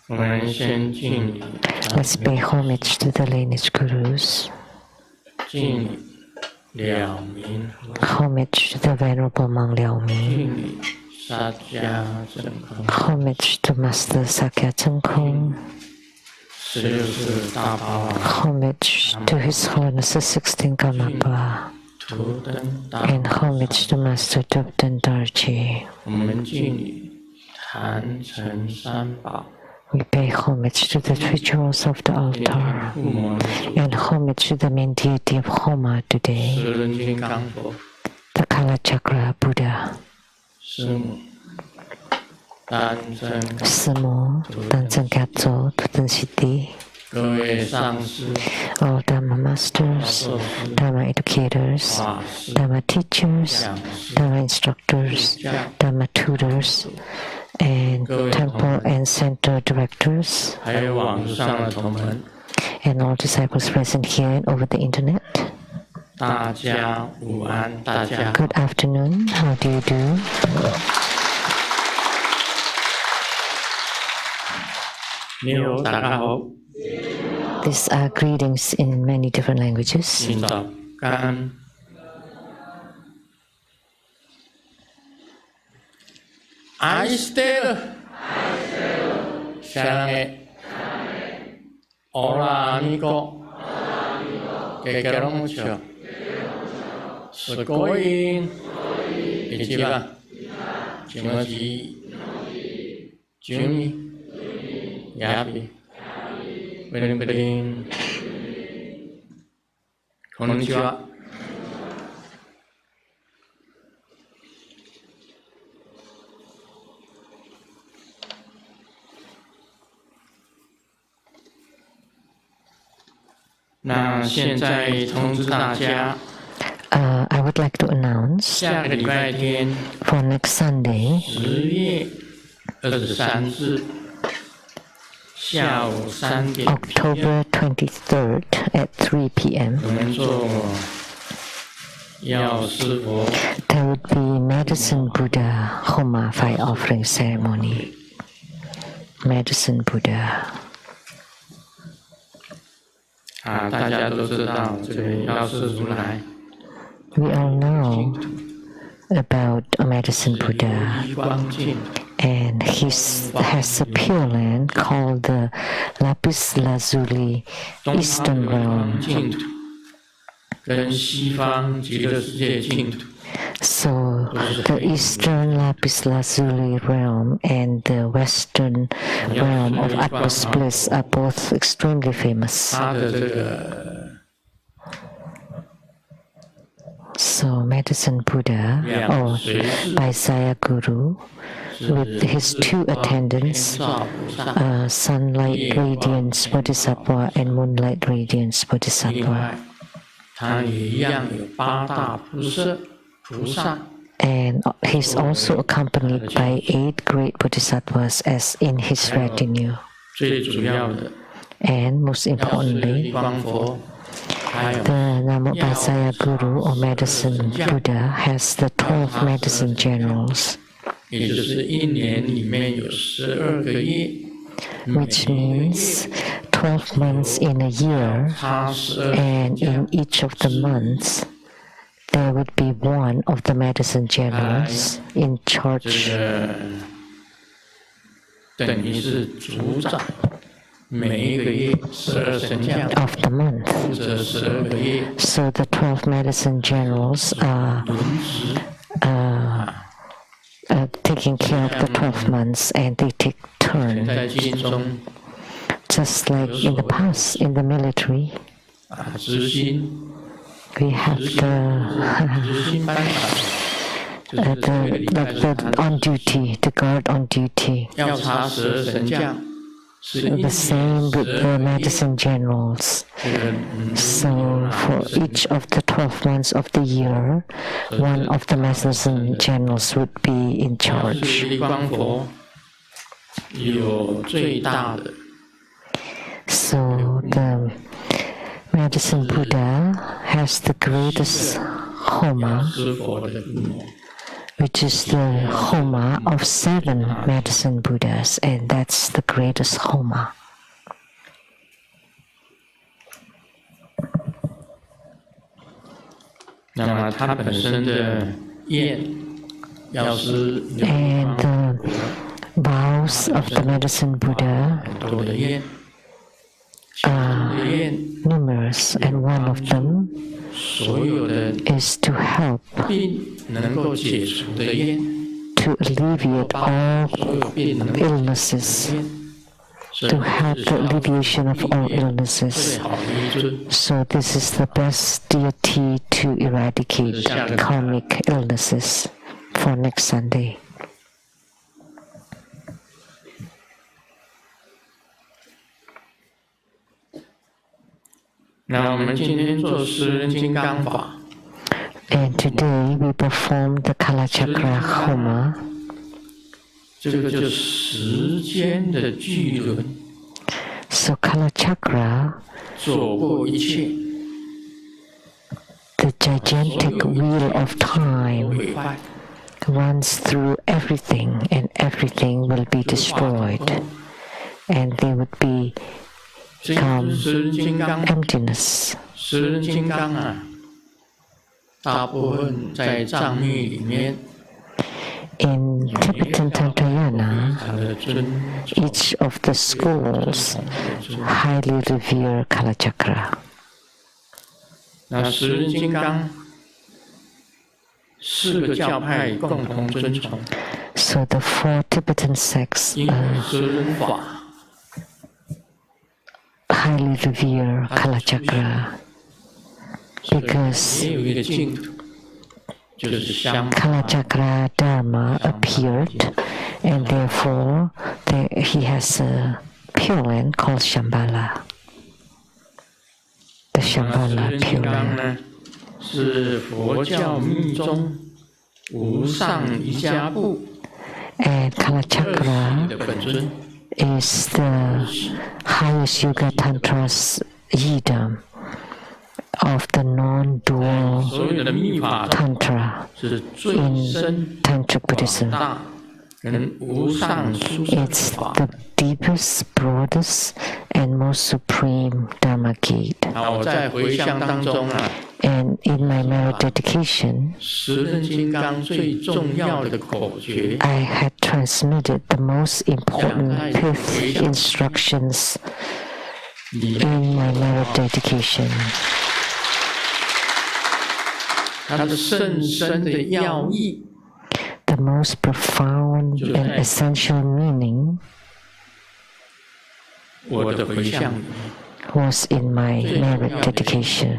Let's pay homage to the lineage gurus. Homage to the Venerable Monk Liao Ming. Homage to Master Sakya Cheng Kung. Homage to His Holiness the 16th Karmapa. And homage to Master Tupten Darji. We pay homage to the three jewels of the altar and homage to the main deity of Homa today, the Kalachakra Buddha. Simo, Tanzan Katso, Tuten Siddhi, all Dharma masters, Dharma educators, Dharma teachers, Dharma instructors, Dharma tutors, and temple and center directors, and all disciples present here and over the internet. Good afternoon, how do you do? These are greetings in many different languages. Hola amigo, que quiero mucho. Sugoin, Ichiba, Jimoji, Jumi, Yabi, Bring, Konnichiwa. I would like to announce for next Sunday, October 23rd at 3 p.m. There would be Medicine Buddha Homa fire offering ceremony. Medicine Buddha. We all know about Medicine Buddha, and he has a pure land called the Lapis Lazuli Eastern Realm. So the Eastern Lapis Lazuli realm and the Western realm of Atmos Bliss are both extremely famous. So Medicine Buddha, or Vaisaya Guru, with his two attendants, Sunlight Radiance Bodhisattva and Moonlight Radiance Bodhisattva. And he's also accompanied by 8 great bodhisattvas as in his retinue. And most importantly, the Namo Vaisaya Guru or Medicine Buddha has the 12 medicine generals, which means 12 months in a year, and in each of the months there would be one of the medicine generals in charge of the month. So the 12 medicine generals are taking care of the 12 months, and they take turn. Just like in the past, in the military, we have the on duty, the guard on duty. The same with the medicine generals. So for each of the 12 months of the year, one of the medicine generals would be in charge. So the Medicine Buddha has the greatest Homa, which is the Homa of 7 medicine Buddhas, and that's the greatest Homa. 那么它本身的焰，药师 And the vows of the medicine Buddha 多的焰， are numerous, and one of them 所有的 is to help 病能够解除的焰， to alleviate all 所有病能够 illnesses, to help the alleviation of all illnesses. 最好的一尊。 So this is the best deity to eradicate karmic illnesses for next Sunday. 那我们今天做十人金刚法， And today we perform the Kalachakra Homa. 这个就时间的巨轮 So Kalachakra, 走过一切， the gigantic wheel of time, 毁坏， runs through everything, and everything will be destroyed, and there would be 这一尊十人金刚， emptiness. 十人金刚啊，大部分在藏密里面， In Tibetan Tantrayana, 它的尊重 each of the schools highly revere Kalachakra. 那十人金刚4个教派共同尊崇， So the 4 Tibetan sects 因十人法 highly revere Kalachakra because 也有一个净土，就是香 Kalachakra Dharma appeared, and therefore he has a pure land called Shambhala. The 那十 Shambhala 人 pure 金刚 land. 呢，是佛教密宗无上瑜伽部 And Kalachakra 的本尊， is the highest Yoga Tantra's yidam of the non-dual 所有的密法 Tantra 是最深 Tantric 广 Buddhism. 大跟无上殊胜 It's 法。 the deepest, broadest, and most supreme Dharma gate. 好，我在回向当中啊， And in my merit dedication, 十人金刚最重要的口诀， I had transmitted the most important fifth instructions 里 in my merit dedication. 它的甚深的要义， The most profound and essential meaning 我的回向里面 was in my merit dedication.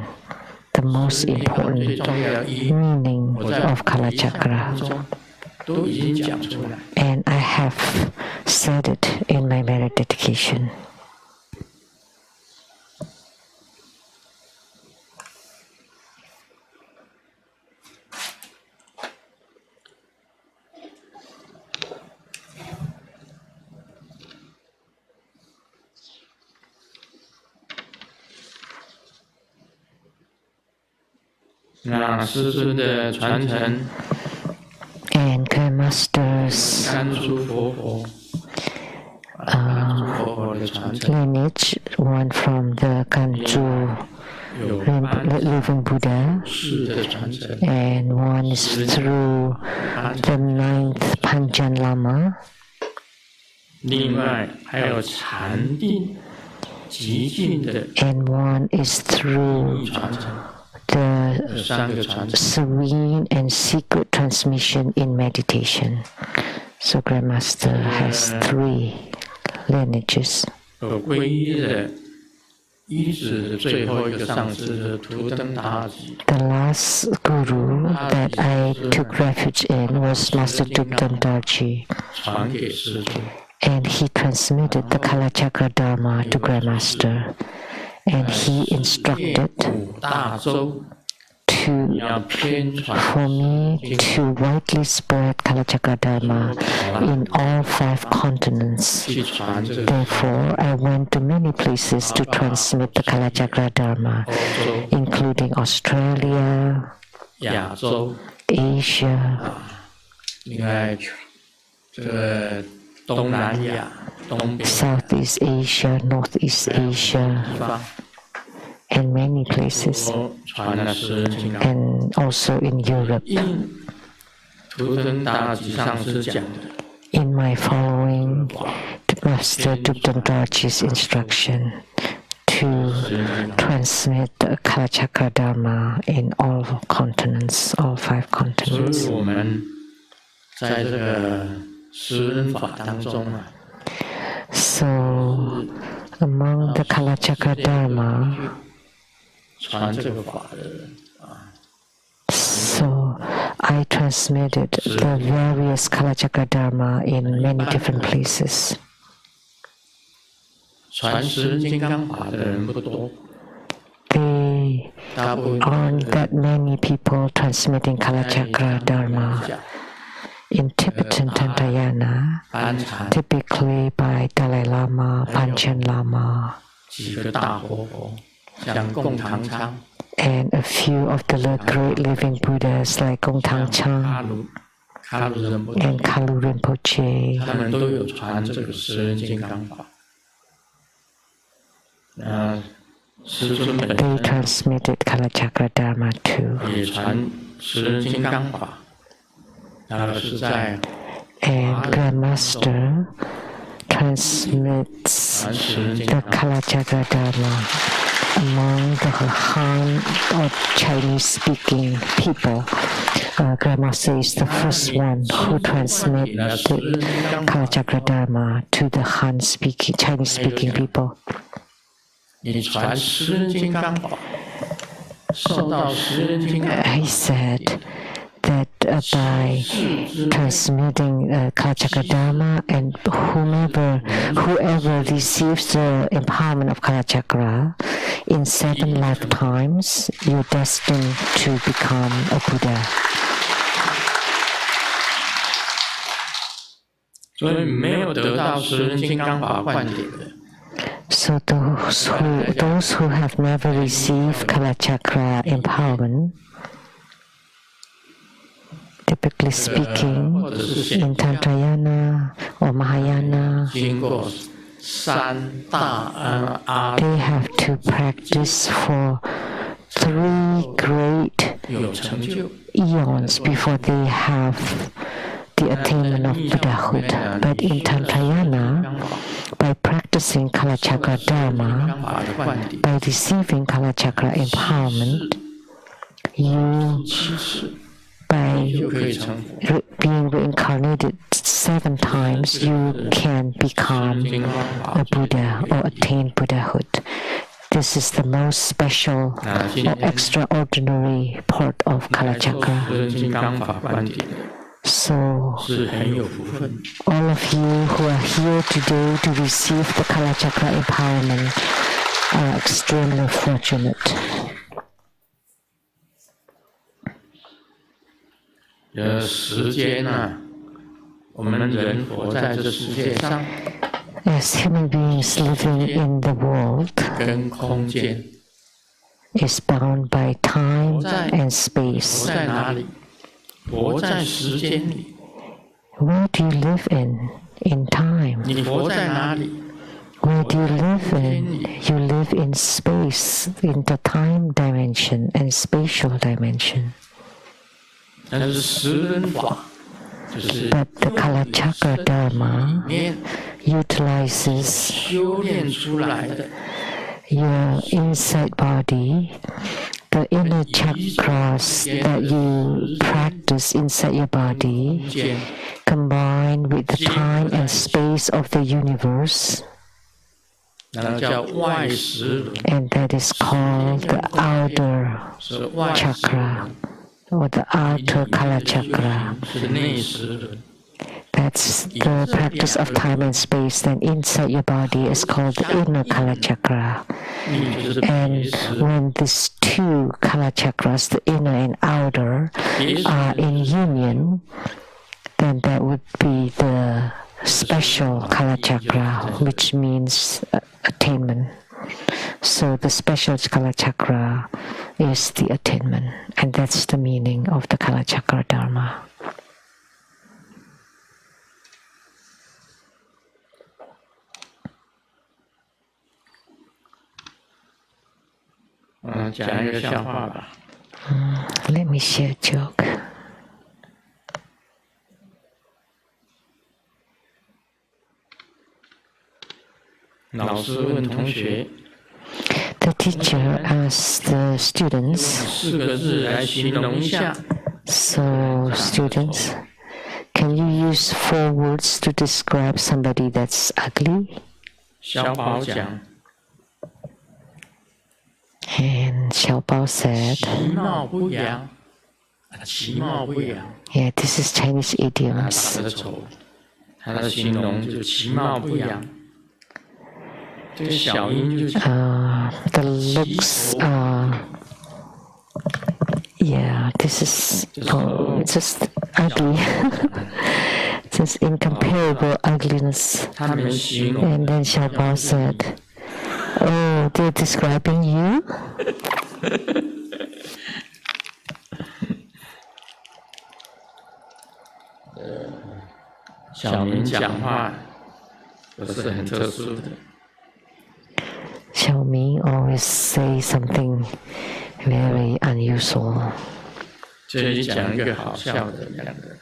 The most 最 important 重要的义， meaning 我在 of 回向 Kalachakra. 当中都已经讲出来。 And I have said it in my merit dedication. 那师尊的传承， And Grandmaster's 甘珠佛佛，甘珠佛佛的传承 lineage, one from the Kanju 有安 living Buddha, 氏的传承， and one is through the 9th Panjan Lama, 另外还有禅定极尽的 and one is through 传承， the 有3个传承。 serene and secret transmission in meditation. So Grandmaster has 3 lineages. 有皈依的，依止最后一个上师的图登达吉， The last guru that I took refuge in was Master Dukdan Darji, 传给师尊。 and he transmitted the Kalachakra Dharma to Grandmaster, and he instructed 5大洲 to 要宣传 for me to widely spread Kalachakra Dharma in all 5 continents. 去传这个 Therefore, I went to many places to transmit the Kalachakra Dharma, 欧洲、 including Australia, 亚洲、 Asia, 另外，这个东南亚、东北 Southeast Asia, Northeast Asia, 地方， and many places, 都传了十人金刚。 and also in Europe. 印图腾达吉上师讲的， In my following Master Dukdandaji's instruction to transmit the Kalachakra Dharma in all continents, all 5 所以 continents. 我们在这个十人法当中啊， So, among the Kalachakra Dharma, 传这个法的人， so I transmitted the various Kalachakra Dharma in many different places. 传十人金刚法的人不多， There 大部分 aren't that many people transmitting 在 Kalachakra Dharma. In Tibetan Tantayana, 班禅 typically by Dalai Lama, Panchen Lama, 几个大活佛，像贡唐昌、 and a few of the great living Buddhas like Gong Tang 喀 Chang 卢仁波 and 切， Kalu Rinpoche. 他们都有传这个十人金刚法。师尊本 They 身 transmitted Kalachakra Dharma too. 也传十人金刚法，那个是在 And Grandmaster transmits 传十人金 the 刚。 Kalachakra Dharma among the Han or Chinese-speaking people. Grandmaster is the first one who transmitted the Kalachakra Dharma to the Han-speaking, Chinese-speaking people. 你传十人金刚法，受到十人金刚 He said that by transmitting Kalachakra Dharma and whoever receives the empowerment of Kalachakra, in 7 lifetimes, you're destined to become a Buddha. 所以没有得到十人金刚法灌顶的， So those who have never received Kalachakra empowerment, typically speaking, in Tantrayana or Mahayana, 经过三大阿 they have to practice for 3 great 有成就， eons before they have the attainment of Buddhahood. But in Tantrayana, by practicing Kalachakra Dharma, 法的灌顶， by receiving Kalachakra empowerment, you, 七次 by 就可以成佛。 being reincarnated 7 times, you can become 金刚 a 法 Buddha or attain Buddhahood. This is the most special or extraordinary part of 受 Kalachakra. 十人金刚法灌顶的， So, 是很有福分。 all of you who are here today to receive the Kalachakra empowerment are extremely fortunate. 时间啊，我们人活在这世界上， As human beings living in the world 跟空间 is bound by time and 活 space. 在哪里？活在时间里。 Where do you live in time? 你活在哪里？ Where do you live in? You live in space, in the time dimension and spatial dimension. 但是十人法就是 But the Kalachakra Dharma 里面 utilizes 修炼出来的 your inside body, the inner chakras that you practice inside your body, 间， combined with the time and space of the universe, 那个叫外十轮， and that is called the outer 是外十 chakra or the outer Kalachakra. 是内十轮。 That's the practice of time and space. Then inside your body is called the inner Kalachakra. 你就是 And 别十， when these 2 Kalachakras, the inner and outer, 别十 are in union, then that would be the special Kalachakra, which means attainment. So the special Kalachakra is the attainment, and that's the meaning of the Kalachakra Dharma. 讲一个笑话吧。Let me share a joke. 老师问同学 The teacher asked the students, 4个字来形容一下。 so students, can you use 4 words to describe somebody that's ugly? 小宝讲 And Xiaobao said, 其貌不扬，其貌不扬。 yeah, this is Chinese 他 idioms. 长得丑，他的形容就其貌不扬。这个小音就 The looks are, yeah, this is just ugly. Just incomparable ugliness. 他们形容 And then Xiaobao said, oh, they're describing you? 小明讲话都是很特殊的。 Xiaoming always say something very unusual. 这里讲一个好笑的2个，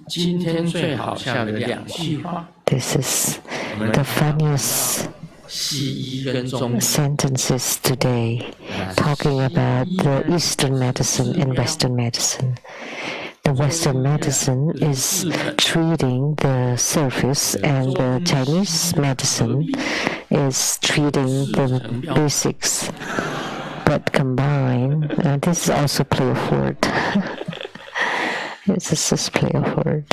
今天最好笑的2句话。 This is the funniest 西医跟中医 sentences today, talking about the Eastern medicine and Western medicine. The Western medicine is treating the surface, and the Chinese medicine is treating the basics. But combined, this is also play of word. It's just play of word.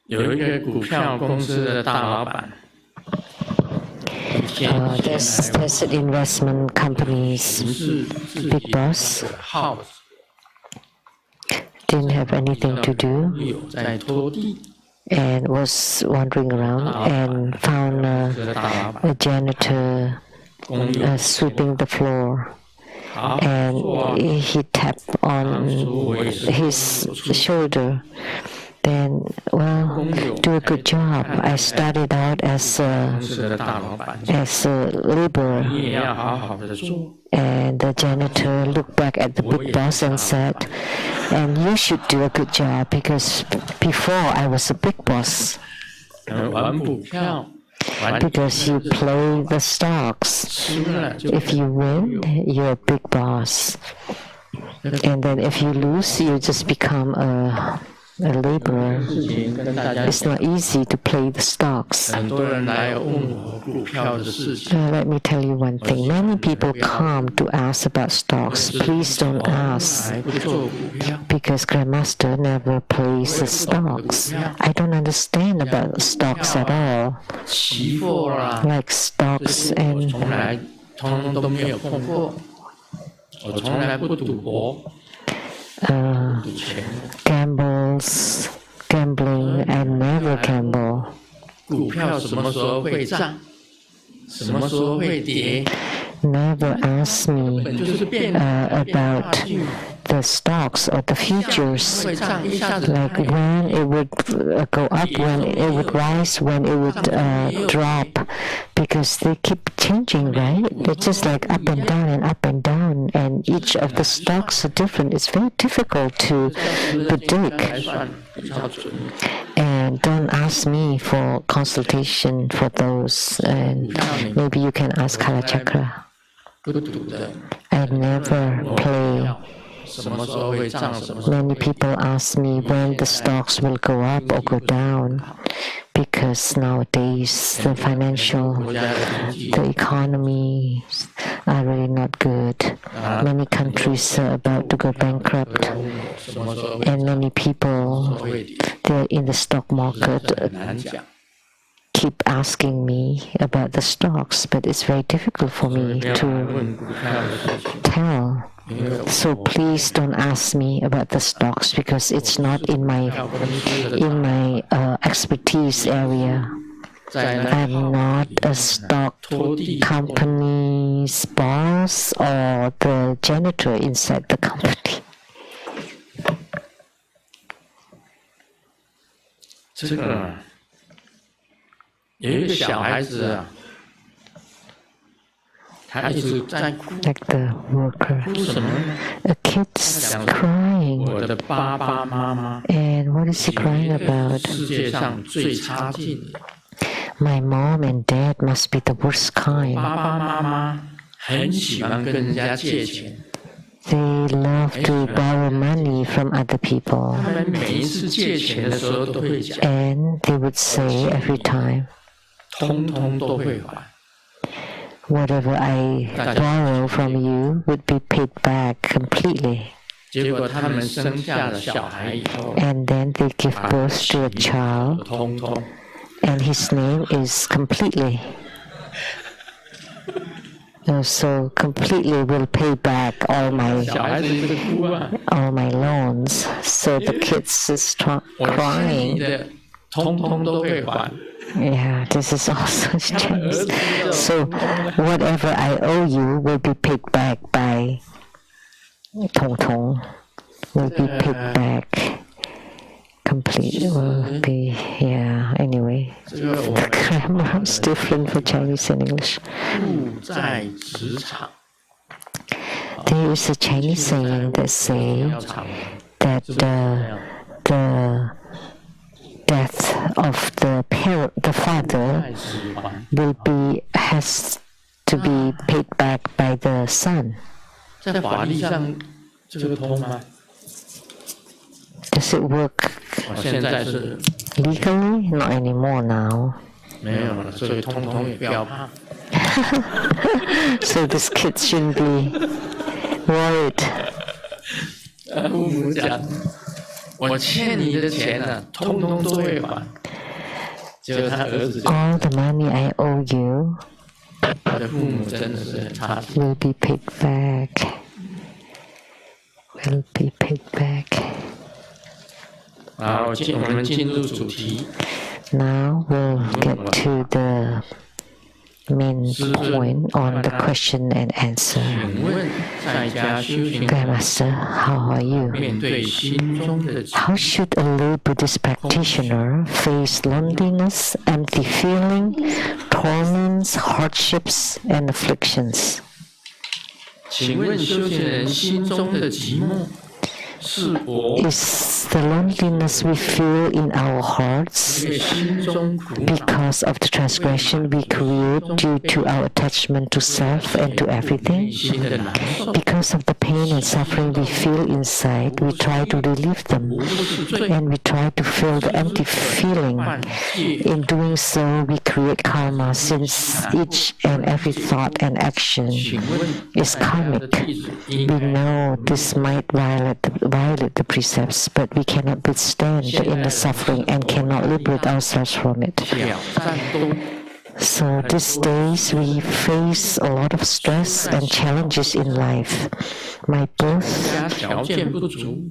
有一个股票公司的大老板， there's an investment company's big boss 耗子 didn't have anything to do 有在拖地， and was wandering around and found 这个大老板 a janitor 公有 sweeping the floor. 好 And 做 he tapped on his shoulder. Then, well, do a good job. I started out as 公司的大老板， a laborer. 你也要好好的做。 And the janitor looked back at the big boss and said, and you should do a good job because before I was a big boss. 玩股票，玩 Because you play the stocks. 输了就 If you win, you're a big boss. And then if you lose, you just become a laborer. 事情跟大家 It's not easy to play the stocks. 很多人来问我股票的事情， Let me tell you one thing. Many people come to ask about stocks. Please don't ask 还不做股票， because Grandmaster never plays the stocks. I don't understand about stocks at all. 期货啦， Like 这 stocks 是我 and 从来通通都没有碰过，我从来不赌博，赌钱， gambling. I never gamble. 股票什么时候会涨，什么时候会跌， Never ask me 本就是变 about the stocks or the futures. 会涨一下子 Like when it would go up, when it would rise, when it would drop, because they keep changing, right? They're just like up and down, and each of the stocks are different. It's very difficult to 来 predict. 算比较准。 And don't ask me for consultation for those, and maybe you can ask Kalachakra. 不赌的， I never play. 什么时候会涨，什么时候 Many people ask me when the stocks will go up or go down, because nowadays the financial, 国家的经济 the economies are really not good. Many countries are about to go bankrupt, 什么时候会 and many people 会跌， they're in the stock market 很难讲。 keep asking me about the stocks, but it's very difficult for 没 me 有 to 问股票的事情， tell. 因为 So please don't ask me about the stocks because it's not in my 票公司的 expertise area. I'm not a stock company's boss or the janitor inside the company. 这个有一个小孩子啊，他一直在哭， Like the worker. 哭什么呢？ A kid's crying. 我的爸爸妈妈 And what is he crying about? 世界上最差劲的。 My mom and dad must be the worst kind. 爸爸妈妈很喜欢跟人家借钱， They love to borrow money from other people. 他们每一次借钱的时候都会讲， And they would say every time, 通通都会还。 whatever I borrow from you would be paid back completely. 结果他们生下了小孩以后， And then they give birth to a child, 通通 and his name is completely. So completely will pay back all 小孩子一直哭啊， my loans. So the kids is 我欠你 crying. 的通通都会还。 Yeah, this is also Chinese. So whatever I owe you will be paid back by Tong Tong. Will be paid back. Complete will be, yeah, anyway. 这个我 The 们 grammar is different for Chinese and English. 住在职场， There is a Chinese saying that say 要长 that the death of the father 太喜欢。 has to be paid back by the son. 在法律上这个通吗？ Does it work 我现在是 legally? Not anymore now. 没有了，所以通通也不要怕。 So these kids shouldn't be worried. 父母讲，我欠你的钱呢、通通都会还。结果他儿子就， All the money I owe you 他的父母真的是很差劲。 will be paid back. Will be paid back. 好，我们进入主题。 Now we'll get to the main point on the question and answer. 请问在家修行 Grandmaster, how are you? 面对心中的 How should a lay Buddhist practitioner face loneliness, empty feeling, torments, hardships, and afflictions? 请问修行人心中的寂寞是我 Is the loneliness we feel in our hearts 因为心中苦恼 because of the transgression we create due to our attachment to self and to 内 everything? 心的难受， Because of the pain and suffering we feel inside, we try to relieve them, 无不是罪 and we try to fill the empty feeling. 犯戒。 In doing so, we create karma since each and every thought and action 请问 is 在家的 karmic. 弟子应 We 该 know this might violate the precepts, but we cannot withstand the inner suffering and cannot liberate ourselves from it. 挑战都 So these days we face a lot of stress and challenges in life. My birth 家条件不足，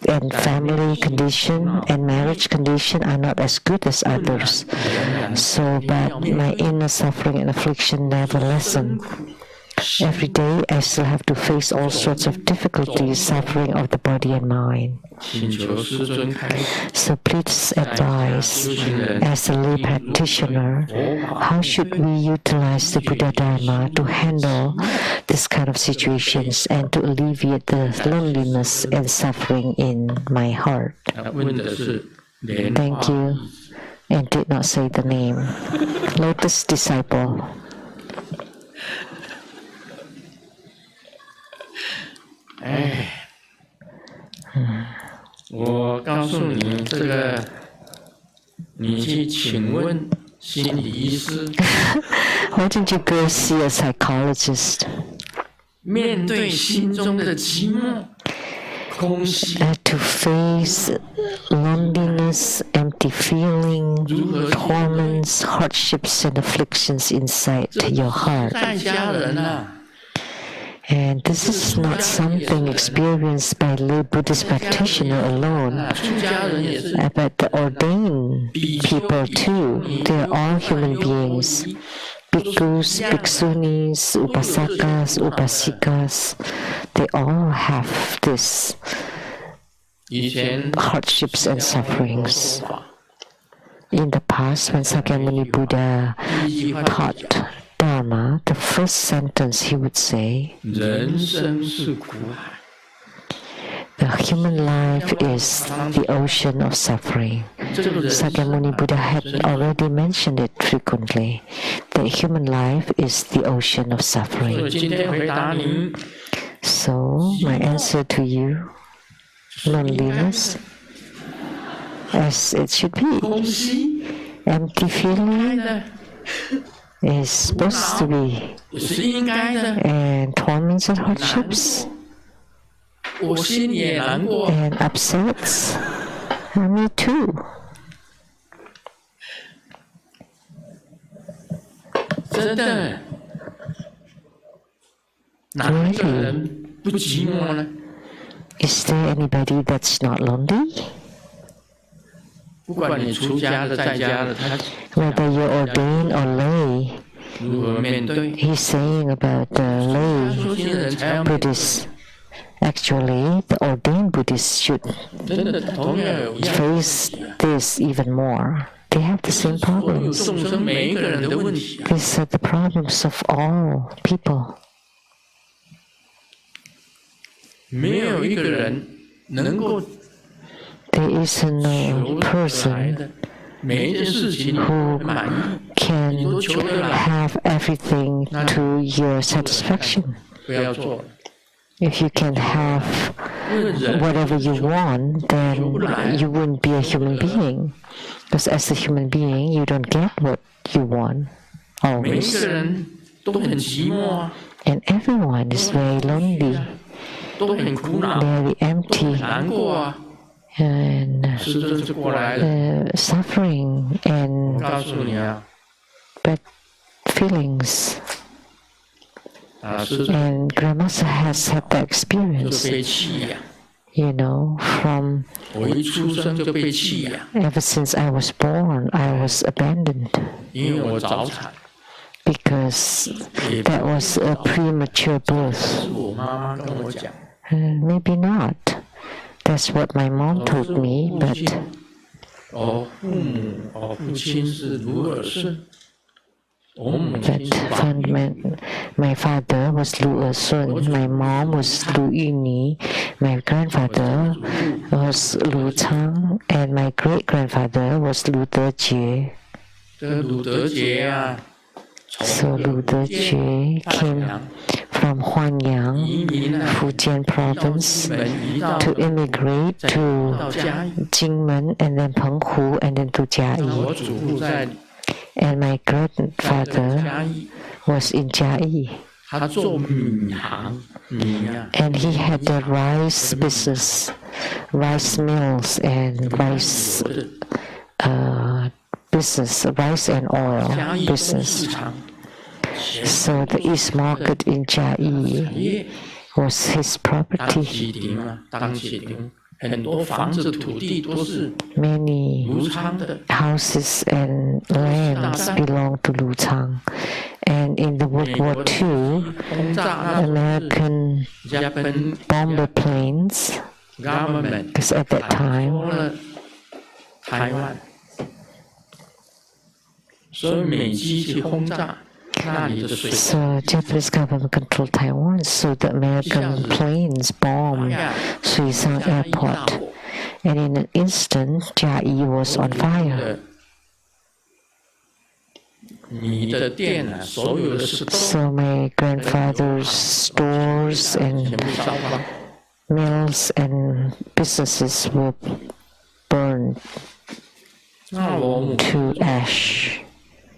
and family condition and marriage condition are not as good as others. So, but my inner suffering and affliction never lessen. Every day I still have to face all sorts of difficulties, suffering of the body and mind. 请求师尊开示。 So please advise, as a lay practitioner, how should we utilize the Buddha Dharma to handle this kind of situations and to alleviate the loneliness and suffering in my heart? 问的是莲 Thank 花 you. And did not say the name. Lotus disciple. 哎，我告诉你，这个你去请问心理医师， Why don't you go see a psychologist? 面对心中的寂寞、空虚， To face loneliness, empty feeling, torments, hardships, and afflictions inside your heart. 在家人啊， And this is not something experienced by lay Buddhist practitioner alone, but the ordained people too. They are all human beings. Bhikkhus, bhikkhunis, upasakas, upasikas, they all have this hardships and sufferings. In the past, when Sakyamuni Buddha taught Dharma, the first sentence he would say, the human life is the ocean of suffering. Sakyamuni Buddha had already mentioned it frequently. The human life is the ocean of suffering. So, my answer to you, loneliness, as it should be. Empty feeling is supposed to be. And torments and hardships and upsets. Me too. Really? Is there anybody that's not lonely? Whether you're ordained or lay, he's saying about the lay Buddhists. Actually, the ordained Buddhists should face this even more. They have the same problems. These are the problems of all people. There is no person who can have everything to your satisfaction. If you can have whatever you want, then you wouldn't be a human being. Because as a human being, you don't get what you want always. And everyone is very lonely, very empty, and suffering and bad feelings. And Grandmaster has had that experience, from ever since I was born, I was abandoned. Because that was a premature birth. Maybe not. That's what my mom told me, but my father was Lu Sun, my mom was Lu Yuni, my grandfather was Lu Chang, and my great-grandfather was Lu Dejie. So Lu Dejie came from Huanyang, Fujian province, to immigrate to Jingmen and then Penghu and then to Jiayi. And my grandfather was in Jiayi. And he had the rice business, rice mills and rice business, rice and oil business. So the East Market in Jiayi was his property. Many houses and lands belong to Lu Chang. And in the World War II, American bomber planes, because at that time, so Japanese government controlled Taiwan, so the American planes bombed Suisang Airport, and in an instant, Jiayi was on fire. So my grandfather's stores and mills and businesses were burned to ash.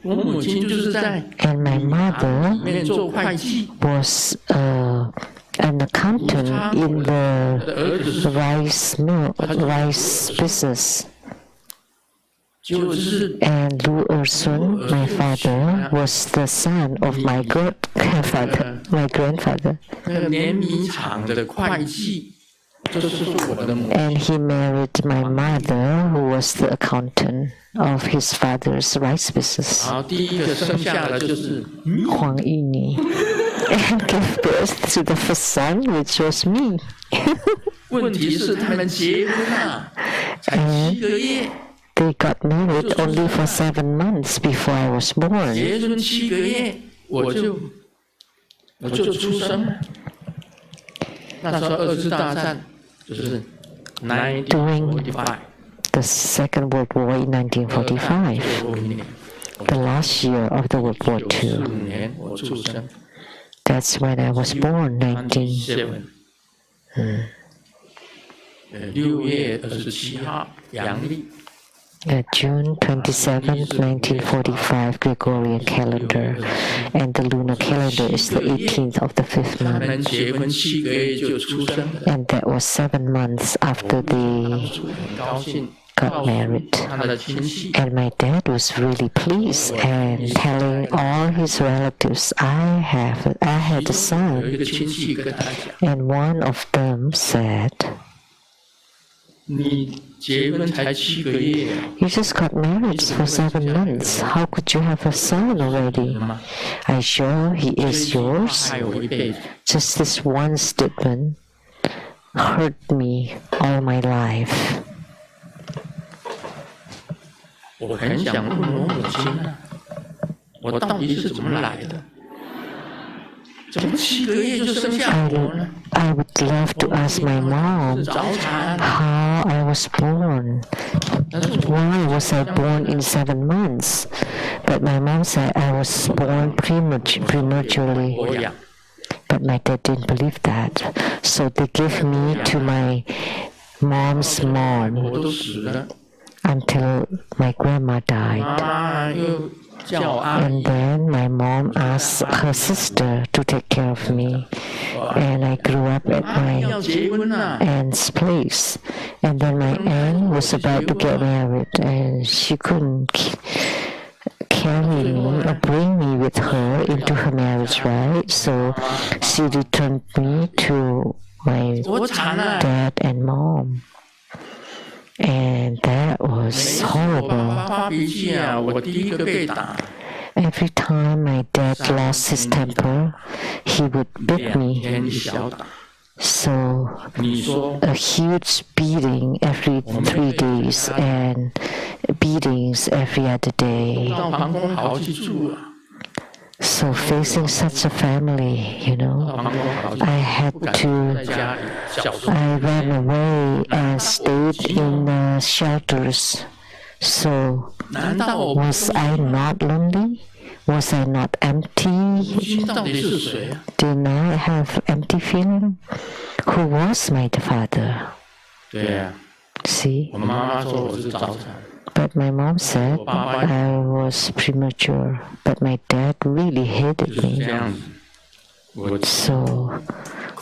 And my mother was an accountant in the rice business. And Lu Ersun, my father, was the son of my grandfather. My grandfather. 那个碾米厂的会计，就是我的母亲。 And he married my mother, who was the accountant of his father's rice business. 然后第一个生下的就是 Huang Yuni. And gave birth to the first son, which was me. 问题是他们结婚啊，才7个月。 They got married only for 7 months before I was born. 结婚7个月，我就出生了。那时候2次大战就是1945。 The Second World War in 1945, the last year of the World War II. 95年我出生。 That's when I was born, 6月27号，阳历。 June 27th, 1945 Gregorian calendar, and the lunar calendar is the 18th of the 5th 他 month. 们结婚7个月就出生了， And that was 7 months after they 很高興 got married. 他的親戚。 And my dad was really pleased and telling all his relatives, I had a 有 son. 一个親戚跟他講： And one of them said, 你結婚才7個月， You just got married for 7 months. How could you have a son already? Are you sure he is yours? 害我一輩子。 Just this one statement hurt me all my life. 我很想問我母親啊，我到底是怎麼來的？怎麼7個月就生下我呢？ I would love to ask my mom 早產， how I was born. 但是我 Why was I born in 7 months? But my mom said I was born prematurely. 我養。 But my dad didn't believe that. So they gave me to my mom's 我 mom 都死了， until my grandma died. 媽媽又叫我阿 And 姨， then my mom asked her sister to take care of me. And I grew up at 阿姨要 my 結婚啦， aunt's place. And then my aunt was about to get married and she couldn't carry me or bring me with her into her marriage, right? So she returned me to my 我慘了。 dad and mom. And that 每 was 次我爸 horrible. 爸發脾氣啊，我第一個被打， Every time my dad lost his temper, he would beat 2 me. 天一小打。 So 你說 a huge beating every 3 days and beatings every other day. 到防空壕去住啊？ So facing such a family, you 到 know, 防空壕去， I had 不敢 to 在家裡，小時候 I ran away and stayed in the shelters. So 難道我 was I not lonely? Was I not 母 empty? 親到底是誰啊？ Did I have empty feeling? Who was my father? 對啊， See? 我媽媽說我是早產， But my mom said I was premature. But my dad really 就 hated 是這 me. 樣子。我 So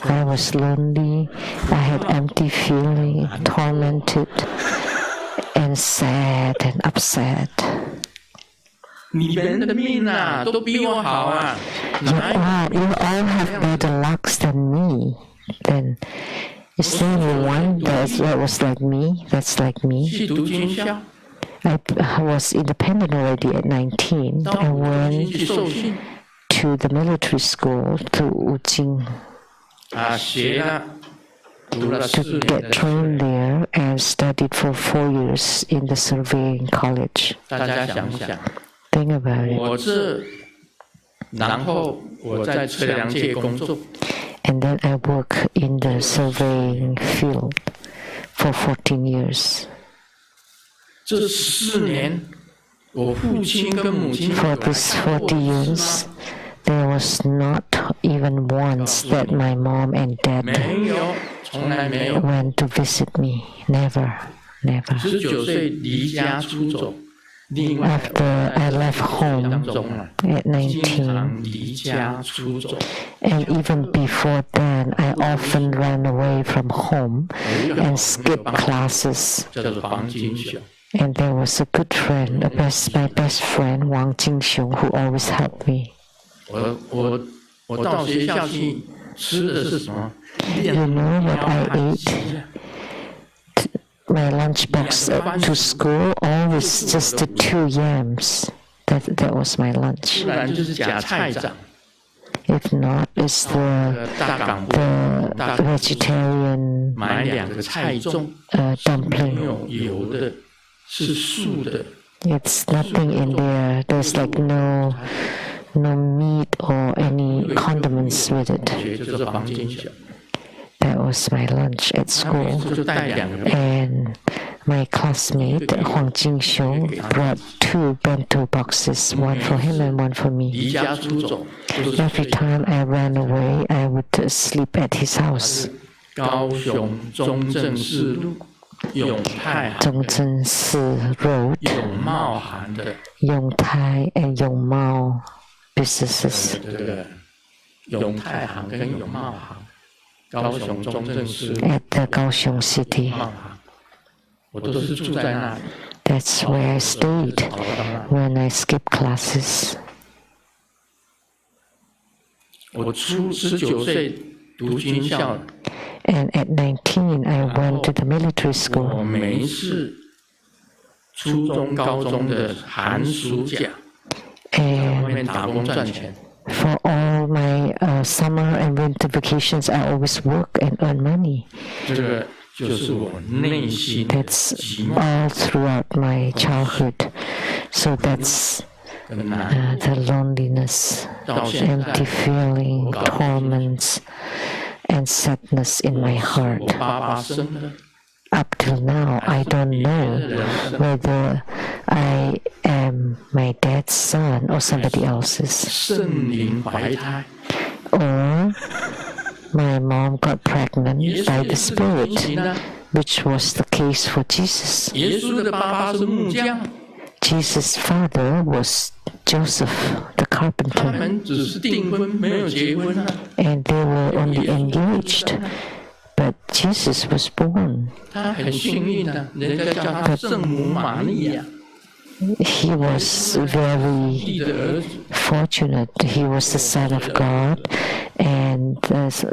I was lonely. I had empty feeling, tormented, and sad and upset. 你們的命啊，都比我好啊， Wow, you all have better lucks than me. Then is there anyone that was like me? That's like me. 去讀軍校， I was independent already at 19. 到 I 武軍 went 去受訓 to the military school to Ujing 啊，學了，讀了 to 4年 get 的 trained 學。 there and studied for 4 years in the surveying college. 大家想想， Think about it. 我這，然後我在測量界工作， And then I worked in the surveying field for 14 years. 這14年，我父親跟母親 For 有來 these 看 40 過我是 years, 嗎？ there was not even once that my mom and 沒 dad 有，從來沒有。 went to visit me. Never, never. 19歲離家出走，另外 After I left 當 home 中啊， at 經常 19, 離家出走。 and even before then, I often ran away from home 有一個好朋 and 友 skipped 幫我 classes. 叫做黃金雄， And there was a good friend, my best friend, Wang Jingxiong, who always helped me. 我到学校去吃的是什么？ You know what I ate? My lunchbox to school always just the 2 yams. That was my lunch. 不然就是假菜长。 If not, it's the vegetarian 买2个菜粽， dumpling. 没有油的，是素的。 It's nothing in there. There's like no meat or any condiments with it. 就是黄金小。 That was my lunch at school. 就带2个。 And my classmate Huang Jingxiong brought 2 bento boxes, one for him and one for me. 离家出走。 Every time I ran away, I would sleep at his house. 高雄中正市路永泰行 Zhongzhensi Road, 永茂行的 Yongtai and Yongmao businesses. 这个永泰行跟永茂行，高雄中正市 At the Kaohsiung city. 茂行，我都是住在那里。 That's where I stayed when I skipped classes. 我19岁读军校， And at 19, I went to the military 我 school. 每一次初中、高中的寒暑假，在外 And 面打工赚钱。 for all my summer and winter vacations, I always work and earn money. 这个就是我内心的 That's 寂寞 all throughout my childhood. So that's 跟难。 the loneliness, 到现在 empty feeling, torments, and sadness in my 我 heart. 爸爸生的， Up till now, I don't know whether I am my dad's son or somebody else's. 圣灵怀胎。 Or my mom got pregnant 耶 by 稣 the 也是同 Spirit, 情的。 which was the case for Jesus. 耶稣的爸爸是木匠， Jesus' father was Joseph, the 他 carpenter, 们只是订婚，没有结婚啊。 and they were only engaged. But Jesus was born. 他很幸运的，人家叫他圣母玛利亚， He was very 帝的儿子。 fortunate. He was the Son of God, and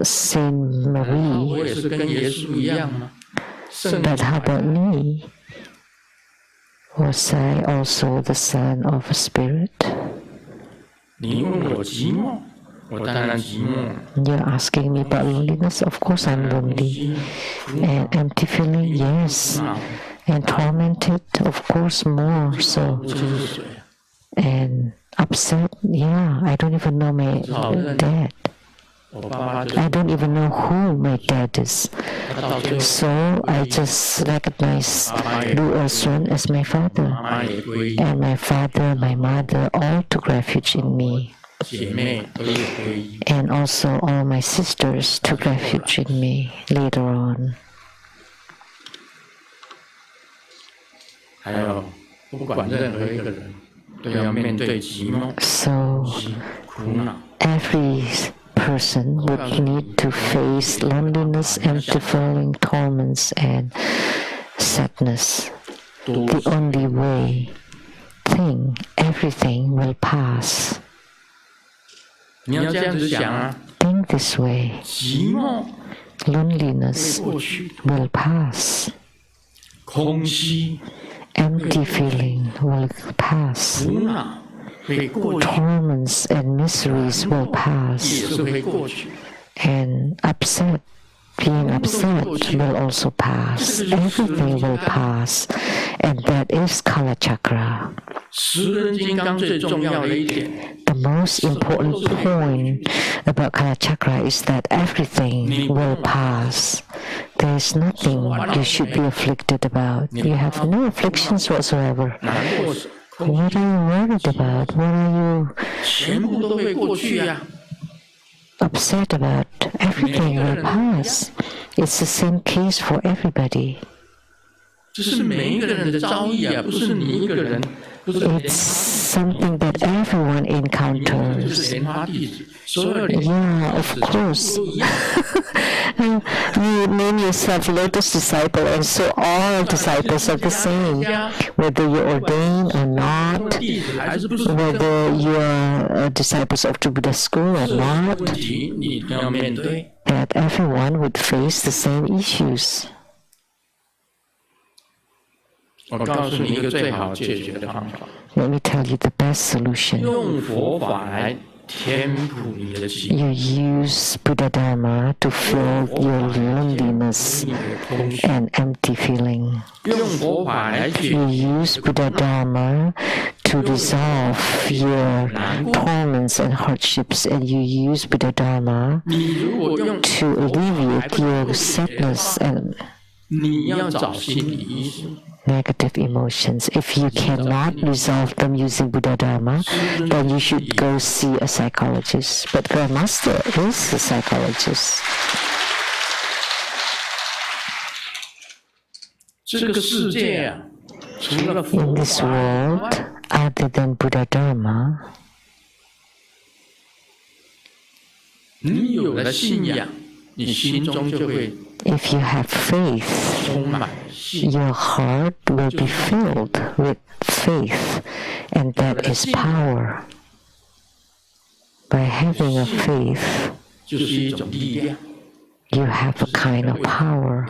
Saint 我 Marie. 也是跟耶稣一样吗？圣 But how about me? Was I also the son of a spirit? 你问我寂寞，我当然寂寞。 You're asking me about loneliness? Of course I'm lonely. And empty feeling? Yes. And tormented? Of course more so. 这是谁？ And upset? Yeah, I don't even know my dad. 我爸爸就 I don't even know who my dad is. 他到最后， So I just recognize Lu Ersun as my 妈 father. 妈也皈依， And my father, my mother all took refuge in me. 姐妹都也皈依。 And also all my sisters took refuge in me later on. 还有，不管任何一个人，都要面对寂寞、 So 苦恼。 every person would need to face loneliness, empty feeling, torments, and sadness. 多 The only way, everything will pass. 你要这样子想啊， Think this way. 寂寞 Loneliness 会过去， will pass. 空虚、 Empty feeling will pass. 苦恼会过去， Torments and miseries will 也 pass. 是会过去。 And being upset will also pass. Everything will pass. And that is Kala Chakra. 十根金刚最重要的一点， The most important point about Kala Chakra is that everything will pass. There is nothing you should be afflicted about. You have no afflictions whatsoever. 难过是 What are you worried about? What are you 全部都会过去呀、 upset about? Everything will pass. It's the same case for everybody. 这是每一个人的遭遇啊，不是你一个人，不是 It's something that everyone 就 encounters. 是莲花弟子，所有莲 Yeah, of course. 都一样。 You name yourself lotus disciple, and so all disciples are the same. Whether you're ordained or not, 弟子还是不是 whether you are disciples of the Buddha school or 问 not, 题，你要面对。 that everyone would face the same issues. 我告诉你一个最好解决的方法， Let me tell you the best solution. 用佛法来填补你的心， You use Buddha Dharma to fill your loneliness 你的空虚， and empty feeling. 用佛法来解 You use Buddha Dharma to resolve your torments and hardships, and you use Buddha Dharma 你如果用 to alleviate your sadness and 你要找心理医生， negative emotions. If you cannot resolve them using Buddha Dharma, then you should go see a psychologist. But Grandmaster is a psychologist. 这个世界啊，除了 In 佛 this 法 world, other than Buddha Dharma, 你有了信仰，你心中就会 if you have faith, 充满信。 your heart will be filled with faith, and that is power. By having a faith, 就是一种力量， you have a kind of power.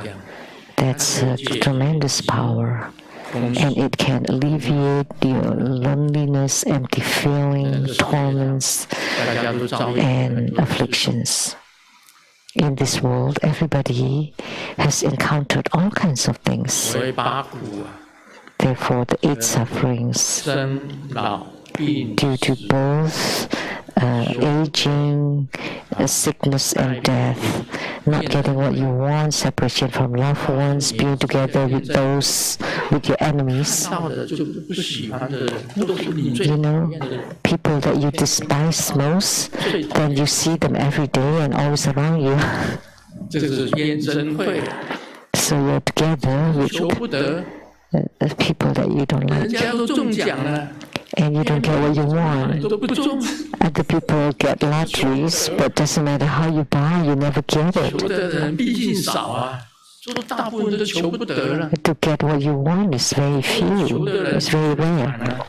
That's a tremendous power, 空虚 and it can alleviate your loneliness, empty feeling, torments, 大家都遭遇 and afflictions. In this world, everybody has encountered all kinds of things. 所谓八苦啊， Therefore, the eight sufferings 生老病 due to 死 birth, aging, sickness and death, not getting what you want, separation from loved ones, being together with your enemies. 到的就不喜欢的人，都是你最 You 讨 know, 厌的人， people that you despise most, then you see them every day and always around you. 这个是冤真会， So you're together 求 with 不得， people that you don't 人 like, 家都中奖了， and you don't get what you want. 都不中， Other people get lotteries, but doesn't matter how you buy, you never get 求 it. 的人毕竟少啊，说大部分都求不得了， To get what you want is very 求 few, 的人 it's very rare. 啊，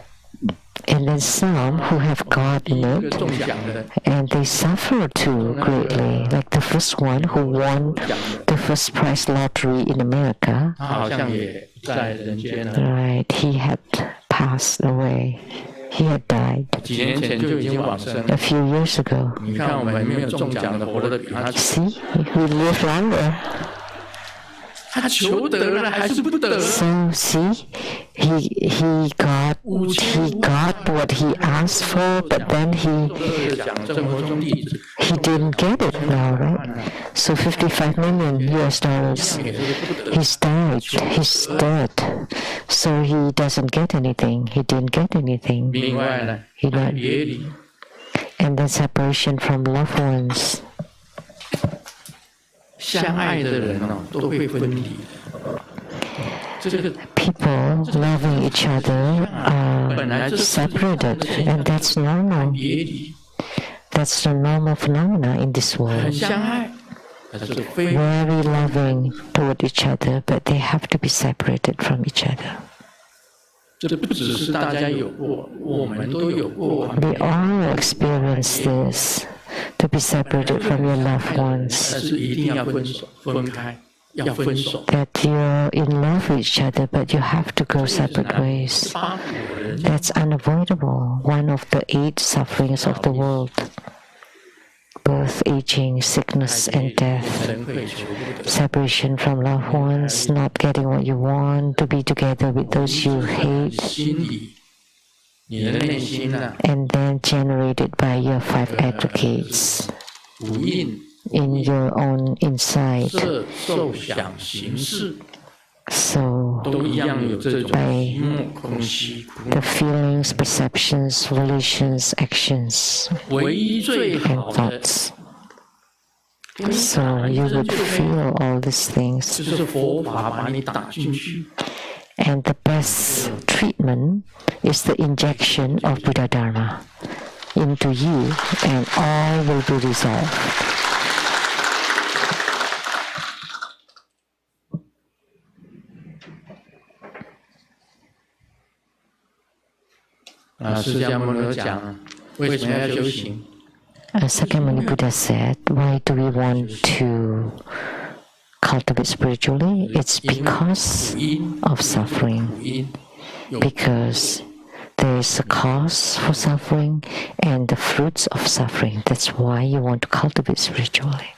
And then some who have 一 gotten 个 it, 中奖的， and they suffer too greatly. Like the first one who won 奖的， the first prize lottery in America, 他好像也不在人间了， right, he had passed away. He had died 几年前就已经往生 a 了。 few years ago. 你看我们没有中奖的，活得比他， See, we live longer. 他求得了还是不得？ So see, he got what he asked for, but then he 讲生活中弟子， didn't get it now, right? So 55 million US dollars. 也是不得。 He's died. He's dead. So he doesn't get anything. He didn't get anything. 另外呢， He died. 别离， And then separation from loved ones. 相爱的人哦都会分离。这个 People loving each other are separated, and that's normal. 别离 That's the normal phenomena in this 很 world. 相爱，但是非 Very loving toward each other, but they have to be separated from each other. 这不只是大家有过，我们都有过。 We all experience this, to be separated from your loved 但 ones. 是一定要分手，分开，要分手。 That you're in love with each other, but you have to go separate ways. 八苦的人 That's unavoidable. One of the 8 sufferings of the world. Birth, aging, sickness, and death. 人会求不得， Separation from loved ones, not getting what you want, to be together with those you hate, 心里，你的内心啊， and then generated by your 5 advocates 五印 in your own inside. 色受想行识 So 都一样有这种 by 空虚苦。 the feelings, perceptions, volitions, actions, 唯一最 and 好的 thoughts. So you would feel all these things. 这是佛法把你打进去。 And the best treatment is the injection of Buddha Dharma into you, and all will be resolved. 释迦牟尼讲，为什么要修行？ Sakyamuni Buddha said, why do we want to cultivate spiritually? It's because of suffering. Because there is a cause for suffering and the fruits of suffering. That's why you want to cultivate spiritually.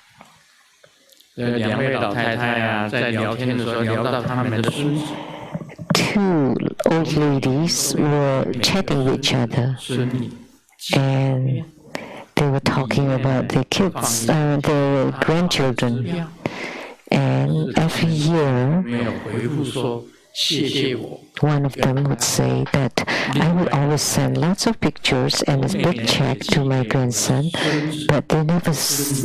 这两位老太太啊，在聊天的时候聊到他们的孙子。 Two old ladies were chatting with each other, and they were talking about their kids, their grandchildren. And every year, one of them would say that I would always send lots of pictures and a big check to my grandson, but they never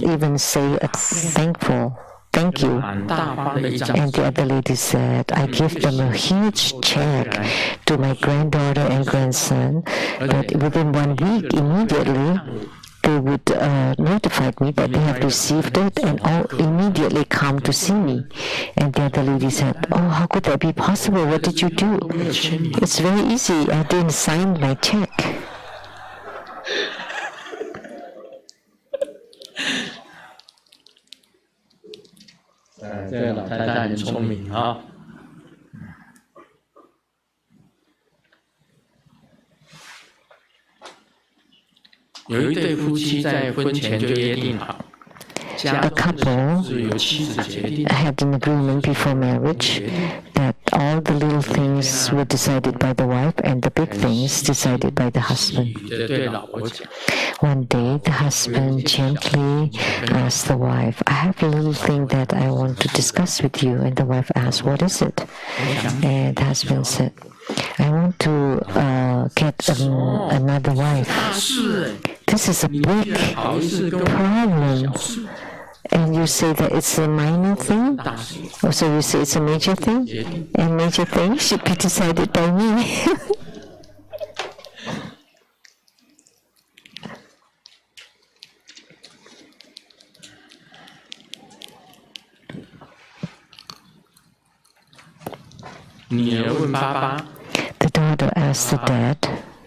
even say a thank you. And the other lady said, I give them a huge check to my granddaughter and grandson, but within 1 week, immediately, they would notify me that they have received it and all immediately come to see me. And the other lady said, oh, how could that be possible? What did you do? It's very easy. I didn't sign my check. 这个老太太很聪明啊。有一对夫妻在婚前就约定好， A couple 是由妻子决定。 had an agreement before marriage that all the little things were decided by the wife and the big things decided by the husband. 对老婆讲， One day, the husband gently asked the wife, I have a little thing that I want to discuss with you. And the wife asked, what is it? And the husband said, I want to get another wife. This is a big problem. And you say that it's a minor thing? Or so you say it's a major thing? And major things should be decided by me. 女儿问爸爸 The daughter asked the dad,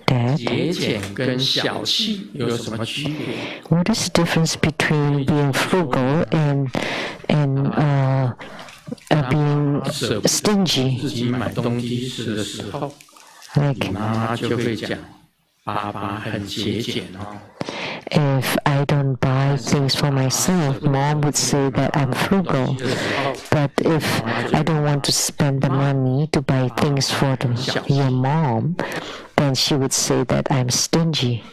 Dad, 节俭跟小气有什么区别？ what is the difference between being frugal and being 自 stingy? 己买东西吃的时候， Like 妈妈就会讲，爸爸很节俭哦。 if I don't buy things for myself, Mom would say that I'm frugal. But if I don't want to spend the money to buy things for your mom, then she would say that I'm stingy.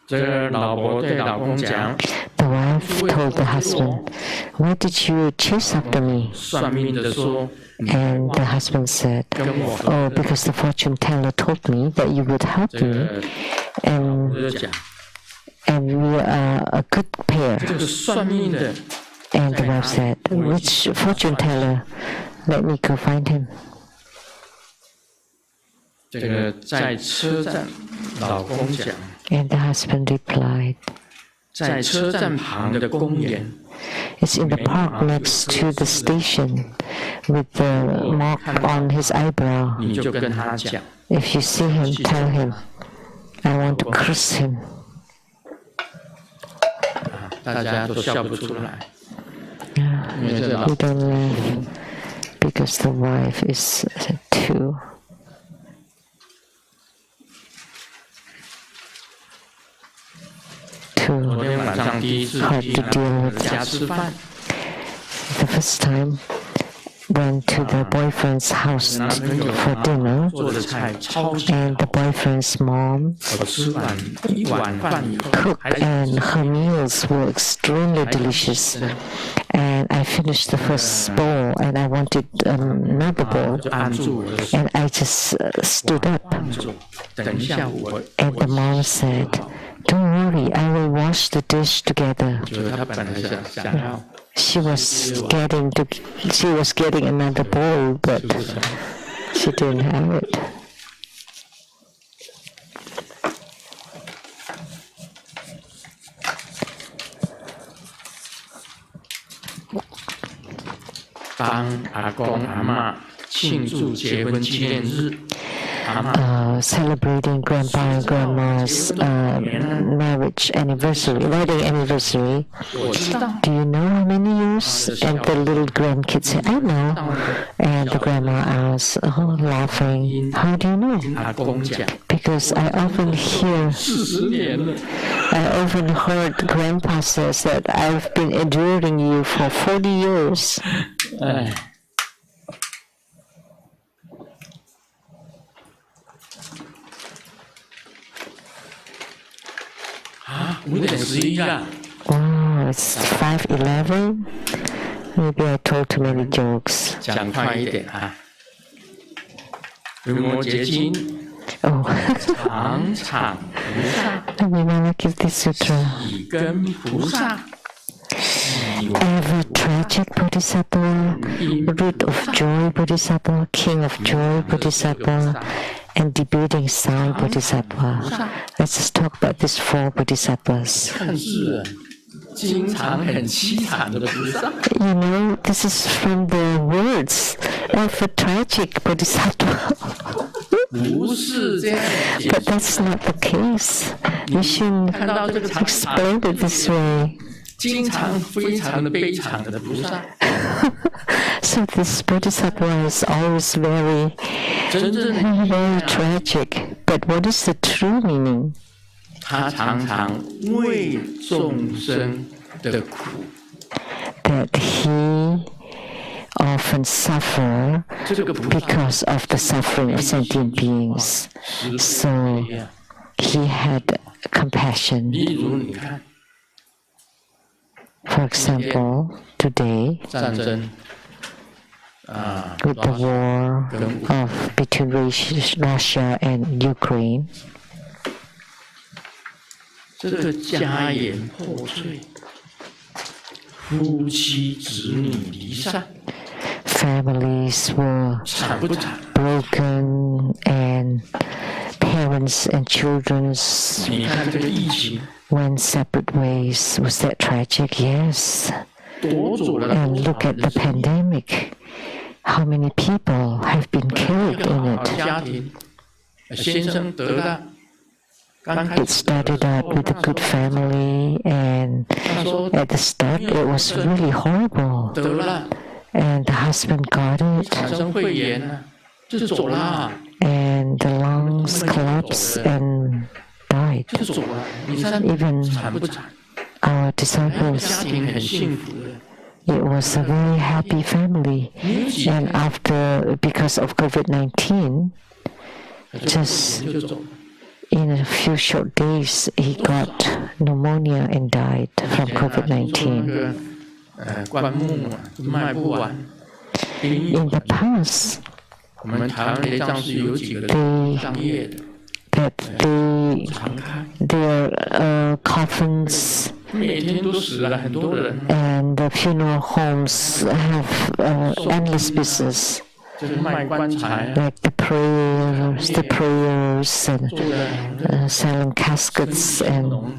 这个老婆对老公讲， The wife told the husband, Why did you chase after me? 算命的说， And the husband said, Oh, because the fortune teller told me that you would help me, 我就讲， and we are a good pair. 这个算命的 And the wife said, Which fortune teller? Let me go find him. 这个在车站，老公讲， And the husband replied, 在车站旁的公园， It's in the park next to the station with the mark on his eyebrow. 你就跟他讲， If you see him, tell him, I want to curse him. 大家都笑不出来， We don't laugh because the wife is too. 昨天晚上第一次 hard 去 to deal 我 with. 家吃饭， The first time went to the boyfriend's house for dinner, 做的菜超级 and the boyfriend's mom 我吃完一碗饭以后， cooked, and her meals were extremely delicious. And I finished the first bowl, and I wanted another bowl, 就按住我的手， and I just stood up. 等一下我 And the mom said, "Don't worry, I will wash the dish together." 觉得他本来想要 She was getting another bowl, but she didn't have it. 当阿公阿嬷庆祝结婚纪念日，阿嬷 Celebrating grandpa and grandma's marriage anniversary, wedding anniversary. 我知道， Do you know how many years? And the little grandkids said, "I know." And the grandma asked, laughing, "How do you know?" 阿公讲 Because I often hear, 40年了， I often heard grandpa says that I've been enduring you for 40 years. 哎。5:11了。 Oh, it's 5:11. Maybe I told too many jokes. 讲快一点啊！维摩诘经 Oh, 常常菩萨 the Vimalakirti Sutra. 喜根菩萨， Ever tragic Bodhisattva, root of joy Bodhisattva, king of joy Bodhisattva, and debating sound Bodhisattva. Let's just talk about these 4 bodhisattvas. 看世人经常很凄惨的菩萨， You know, this is from the words of a tragic Bodhisattva. 不是这样解 But 释。 that's not the case. We shouldn't 看到这个常 explain it this way. 经常非常的悲惨的菩萨， So this Bodhisattva is always very 真正的 very tragic. But what is the true meaning? 他常常为众生的苦， That he often suffer 这个菩萨 because of the suffering of sentient beings. So he had compassion. 例如你看 For example, today, 战争 with the war between Russia and Ukraine, 这个家园破碎，夫妻子女离散， families were 惨不惨？ broken, and parents and children 你看这个疫情 went separate ways. Was that tragic? Yes. 夺走了 And look at the pandemic. How many people have been 一 killed 个 in 好的 it? 家庭，先生得了，刚开 It 始 started out with a good family, and 他说 at the start it was really horrible. 得了， And the husband got 产 it, 生肺炎了，就走了， and the lungs collapsed and died. 就走了。你看 Even 惨不惨？ our 家 disciples, 庭很幸福的， it was a very happy family. 你有几 And 天 after, because of COVID-19, 就走了。 in a few short days, he got pneumonia and died from 那 COVID-19. 个棺木啊，卖不完。殡仪 In the past, 我们台湾的葬是有几个 they 商业的， that they 常开， their coffins 每天都死了很多人， and the funeral homes have endless business, 就是卖棺材啊， like the prayers and 做的 selling caskets and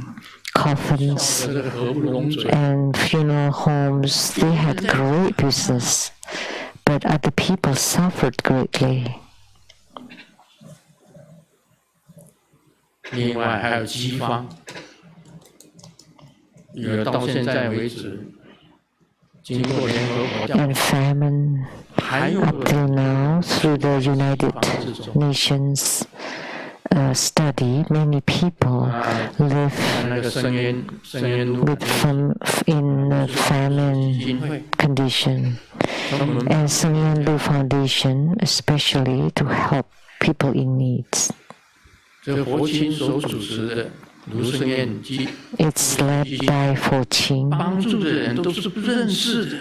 coffins 这个合不拢嘴。 and funeral homes. They had great business, but other people suffered greatly. 另外还有饥荒，到现在为止，经过联合国调 And famine 还有 up till now, through the United 这种 Nations study, many people live 那个深渊路 in a famine 基金会， condition. And Sung Yan Lu Foundation, especially to help people in needs. 这佛青所主持的卢生宴祭， It's led by Fo Qing, 帮助的人都是不认识的。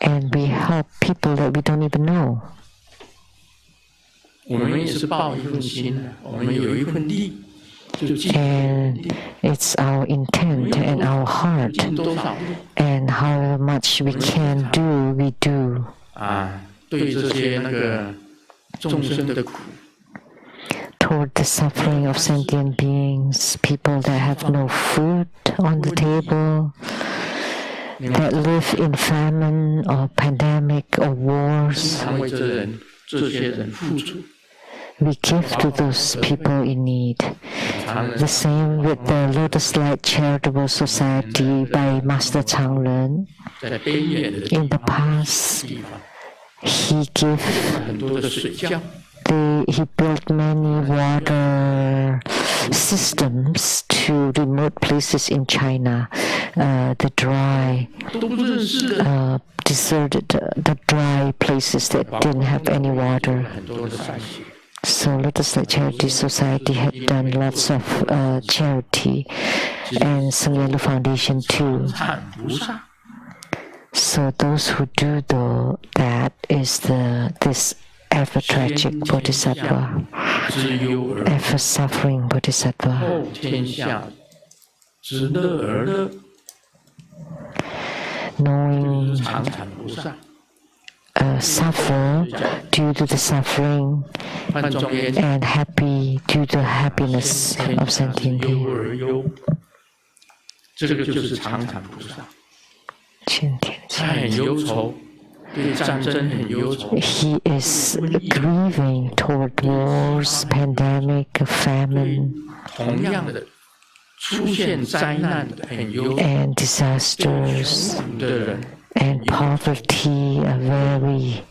and we help people that we don't even know. 我们也是抱一份心，我们有一份力，就尽 And it's our intent and our heart, 尽多少 and how much we can do, we do. 啊，对这些那个众生的苦， Toward the suffering of sentient beings, people that have no food on the table, that live in famine or pandemic or 经 wars. 常为这些人付出。 We give to those people in need. 常人 The same with the Lotus Light Charitable Society by Master Chang Ren. 在边远的 In the past, 地方， he gave, 很多的水窖， he built many water systems to remote places in China, the dry, 都不认识的， deserted, the dry places that didn't have any water. 很多的善行。 So Lotus Light Charity Society had done lots of charity, and Sung Yan Lu Foundation too. 忏菩萨， So those who do that is this ever tragic Bodhisattva, 知忧而 ever suffering Bodhisattva, 后天下，知乐而乐， knowing 常禅菩萨。 suffer due to the suffering 范仲淹 and happy due to the happiness of sentient 忧 being. 而忧，这个就是常禅菩萨。他很忧愁，对战争很忧愁， He is grieving toward wars, pandemic, 对 famine, 同样的出现灾难的很忧 and disasters 愁的人， and poverty are very 没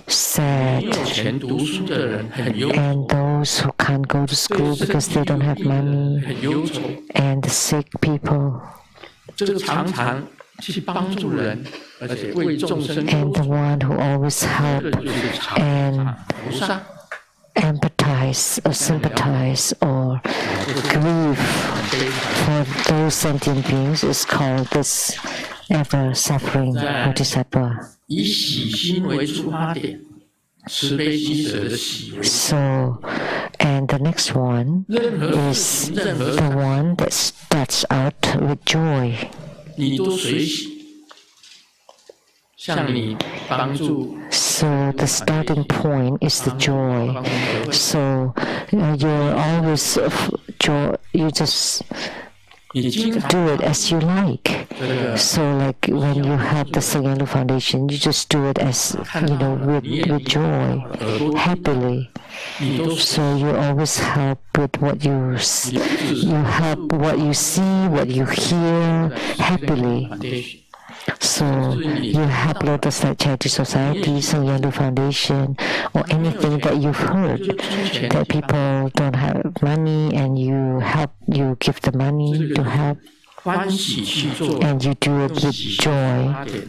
sad. 有钱读书的人很忧 And those who can't go to school because they don't have money, 很忧愁。 and the sick people, 这个常常去帮助人，而且为众生 and the one who always 这 help 就是常禅菩萨。 empathize or sympathize or grieve for those sentient beings is called this ever-suffering Bodhisattva. 以喜心为出发点，慈悲喜舍的喜为 So, and the next one 任何 is 任何 the one that starts out with joy. 你都随喜，像你帮助 So the starting point is the joy. 帮助社会 So you're always joy. You just 你经常 do it as you like. 这个 So like when you help the Sung Yan Lu Foundation, you just do it as with joy, happily. 你都 So you always help with what you help what you see, what you hear, happily. So you help Lotus Light Charity Society, Sung Yan Lu Foundation, or anything that you've heard that people don't have money, and you help, you give the money to help, 欢喜去做 and you do it with joy 发点。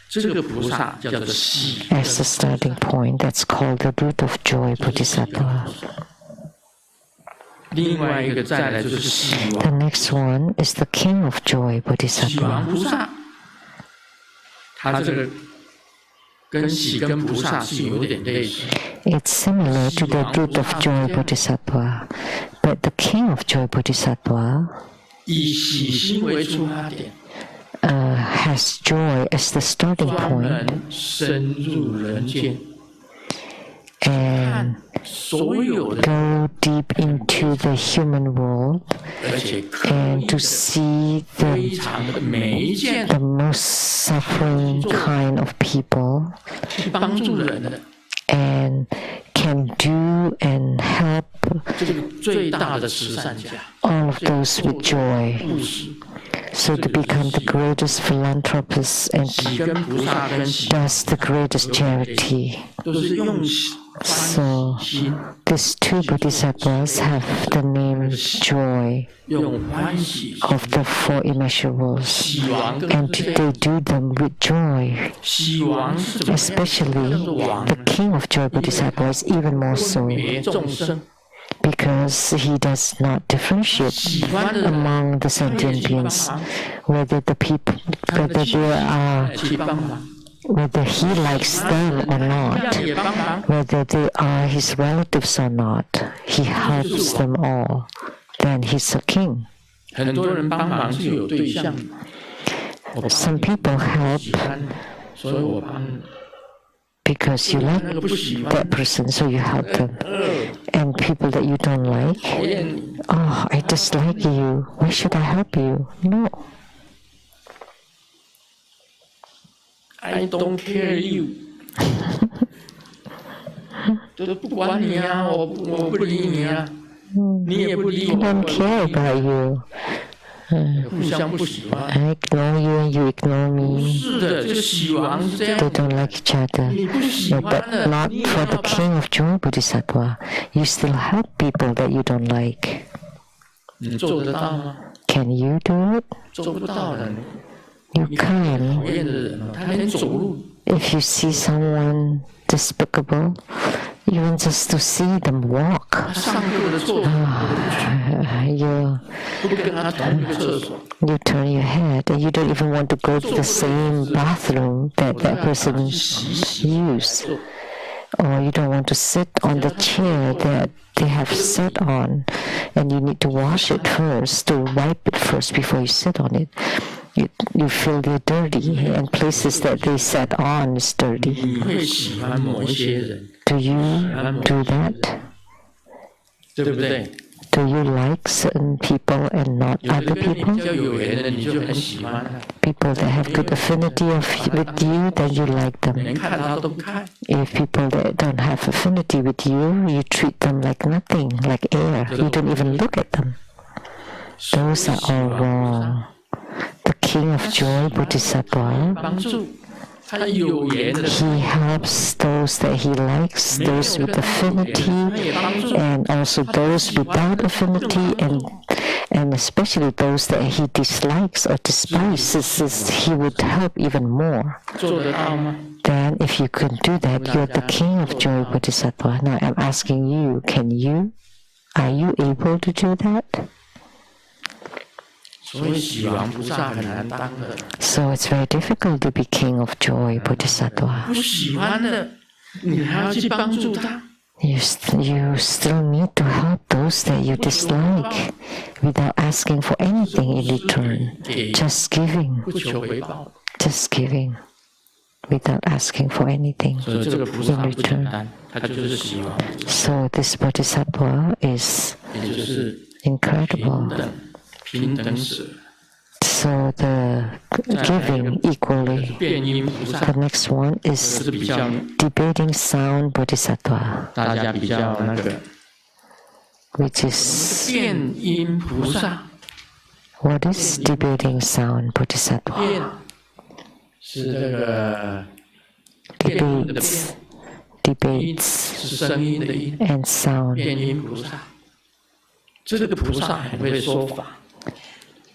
这个菩萨叫做喜， as the starting point. That's called the root of joy Bodhisattva. 另外一个再来就是喜 The 王， next one is the king of joy 喜王 Bodhisattva. 菩萨，他这个跟喜跟菩萨是有点类似。 It's similar to the root of joy Bodhisattva, but the king of joy Bodhisattva 以喜心为出发点， has joy as the starting 专 point 门深入人间， and 看所有的， go deep into the human world 而且可 and 以 to 的 see 非 the 常的每一件 the most suffering kind of people 去帮助人的， and can do and help 这个最大的慈善家， all of those with joy. 布施。 So to become the greatest philanthropist and 喜跟菩萨跟喜 does the greatest charity. 都是用 So these two bodhisattvas have the name joy of the four immeasurables, and they do them with joy. Especially the king of joy bodhisattva is even more so, because he does not differentiate among the sentient beings, whether he likes them or not, whether they are his relatives or not. He helps them all. Then he's a king. Some people help because you like that person, so you help them. And people that you don't like, oh, I dislike you, why should I help you? No. I don't care you. 就是不管你啊，我不理你啊，你也不理我。I don't care about you. 互相不喜欢。I ignore you and you ignore me. 是的，这喜王是这样。 They don't like each other. No, but not for the king of joy bodhisattva. You still help people that you don't like. 你做得到吗？ Can you do it? 做不到的。 You can. 讨厌的人，他连走路。 If you see someone despicable, even just to see them walk, 他上过的厕所， 不跟他同一个厕所。 you turn your head and you don't even want to go to the same bathroom that person used. Or you don't want to sit on the chair that they have sat on, and you need to wash it first, to wipe it first before you sit on it. You feel they're dirty, and places that they sat on is dirty. Do you do that? 对不对？ Do you like certain people and not other people? 比较有缘的你就很喜欢他。 People that have good affinity with you, then you like them. 连看他都不看。 If people that don't have affinity with you, you treat them like nothing, like air. You don't even look at them. Those are all wrong. The king of joy bodhisattva, 帮助他有缘的。 he helps those that he likes, those with affinity, and also those without affinity, and especially those that he dislikes or despises, he would help even more. 做得到吗？ Then if you can do that, you're the king of joy bodhisattva. Now I'm asking you, can you? Are you able to do that? 所以喜王菩萨很难当的。 So it's very difficult to be king of joy bodhisattva. 不喜欢的，你还要去帮助他。 You still need to help those that you dislike without asking for anything in return. Just giving. 不求回报。 Just giving without asking for anything 所以这个菩萨 in 不简 return. 单，他就是喜王， So this bodhisattva is 也就是平 incredible. 等、平等舍。 So the giving equally. 变音菩萨 The next one 是 is 比较 debating sound bodhisattva, 大家比较那个 which is 变音菩萨。 what is debating sound 变 bodhisattva? 是这个变音的 Debates, 音 debates 是声音的音， and sound. 变音菩萨。这个菩萨很会说法，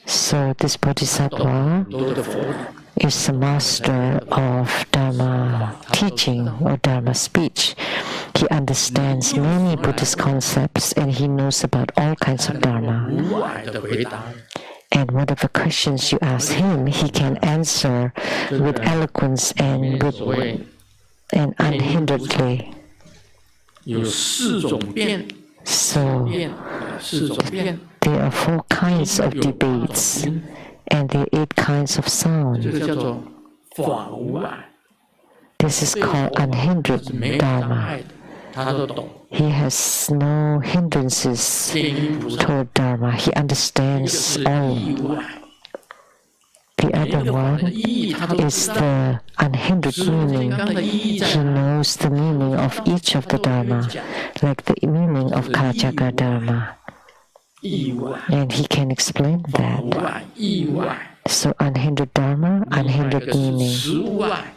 So this bodhisattva 多的佛理。 is a master of Dharma teaching or Dharma speech. He understands many Buddhist concepts and he knows about all kinds of Dharma. 无碍的回答， And whatever questions you ask him, he can answer with eloquence and 所谓 unhinderedly. 有四种变， So 变四种变， there are 4 kinds of debates, and there are 8 kinds of 这 sound. 个叫做法无碍， This is called 是 unhindered 没有障碍 Dharma. 的，他都懂。 He has no hindrances 变音菩萨 toward Dharma. He 一个 understands 是 all. 意无碍， The 每 other 个法的 one 意义他都 is 知道。 the unhindered 十五金 meaning. 刚的意义在 He 哪？ knows the meaning of each of the Dharma, like the meaning of Kajaka Dharma, 意无碍， and he can explain 法 that. 无碍，意无碍， So unhindered Dharma, 另外一 unhindered 个是 meaning, 实无碍，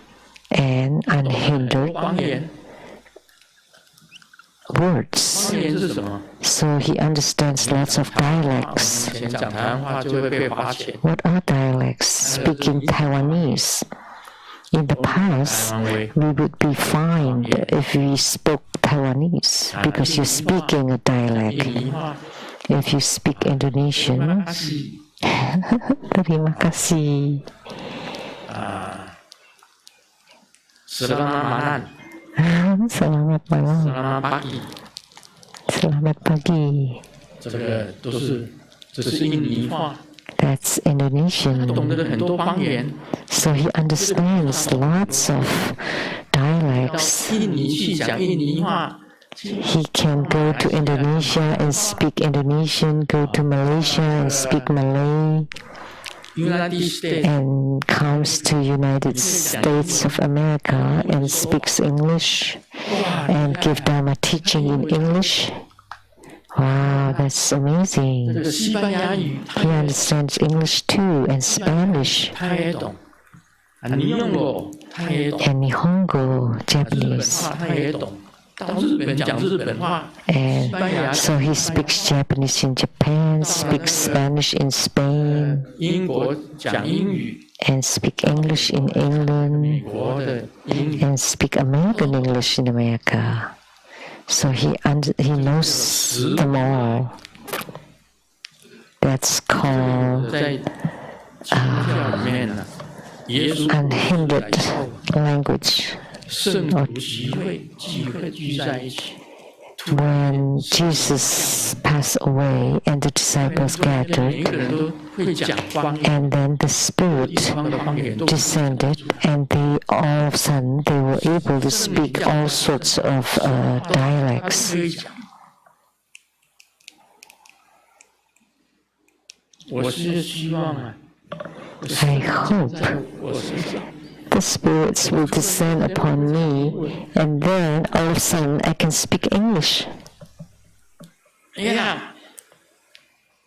and unhindered 光言， words. 方言是什么？ So he understands lots of 我 dialects. 们以前讲台湾话就会被罚钱。 What are dialects? Speaking Taiwanese. In the 台 past, 湾味 we would be fined if we spoke Taiwanese because you're speaking a 印 dialect. 尼话 If you speak Indonesian, 巴西 terima kasih. ，Selamat malam， Selamat malam. Selamat pagi， Selamat pagi. 这是印尼话， That's 懂 Indonesian. 得很多方言。 So he understands lots of 到 dialects. 印尼去讲印尼话， He can go to Indonesia and speak Indonesian, go to Malaysia and speak Malay, United States and comes to United States of America and speaks English and give them a teaching in English. Wow, that's 这 amazing. 个西班牙语 He understands English too and Spanish 他也懂，尼用我他也懂， and Nihongo, 日本 Japanese. 话他也懂，到日本讲日本话， And 西班牙 so he speaks Japanese in Japan, speaks Spanish in Spain, 英国讲英语， and speak English in 美 England, 国的英语， and speak American English in America. So he knows them all. That's called 在基督教里面呢，耶稣 unhindered language. 圣徒聚会聚在一起， When Jesus passed away and the disciples 每 gathered, 个人都会讲方言， and then the 地 Spirit 方的方言都 descended, and all of a sudden they were able to speak all sorts of 他 dialects. 可以讲。我是希望啊， I hope 在我身上， the spirits will descend upon me, and then all of a sudden I can speak English. Yeah,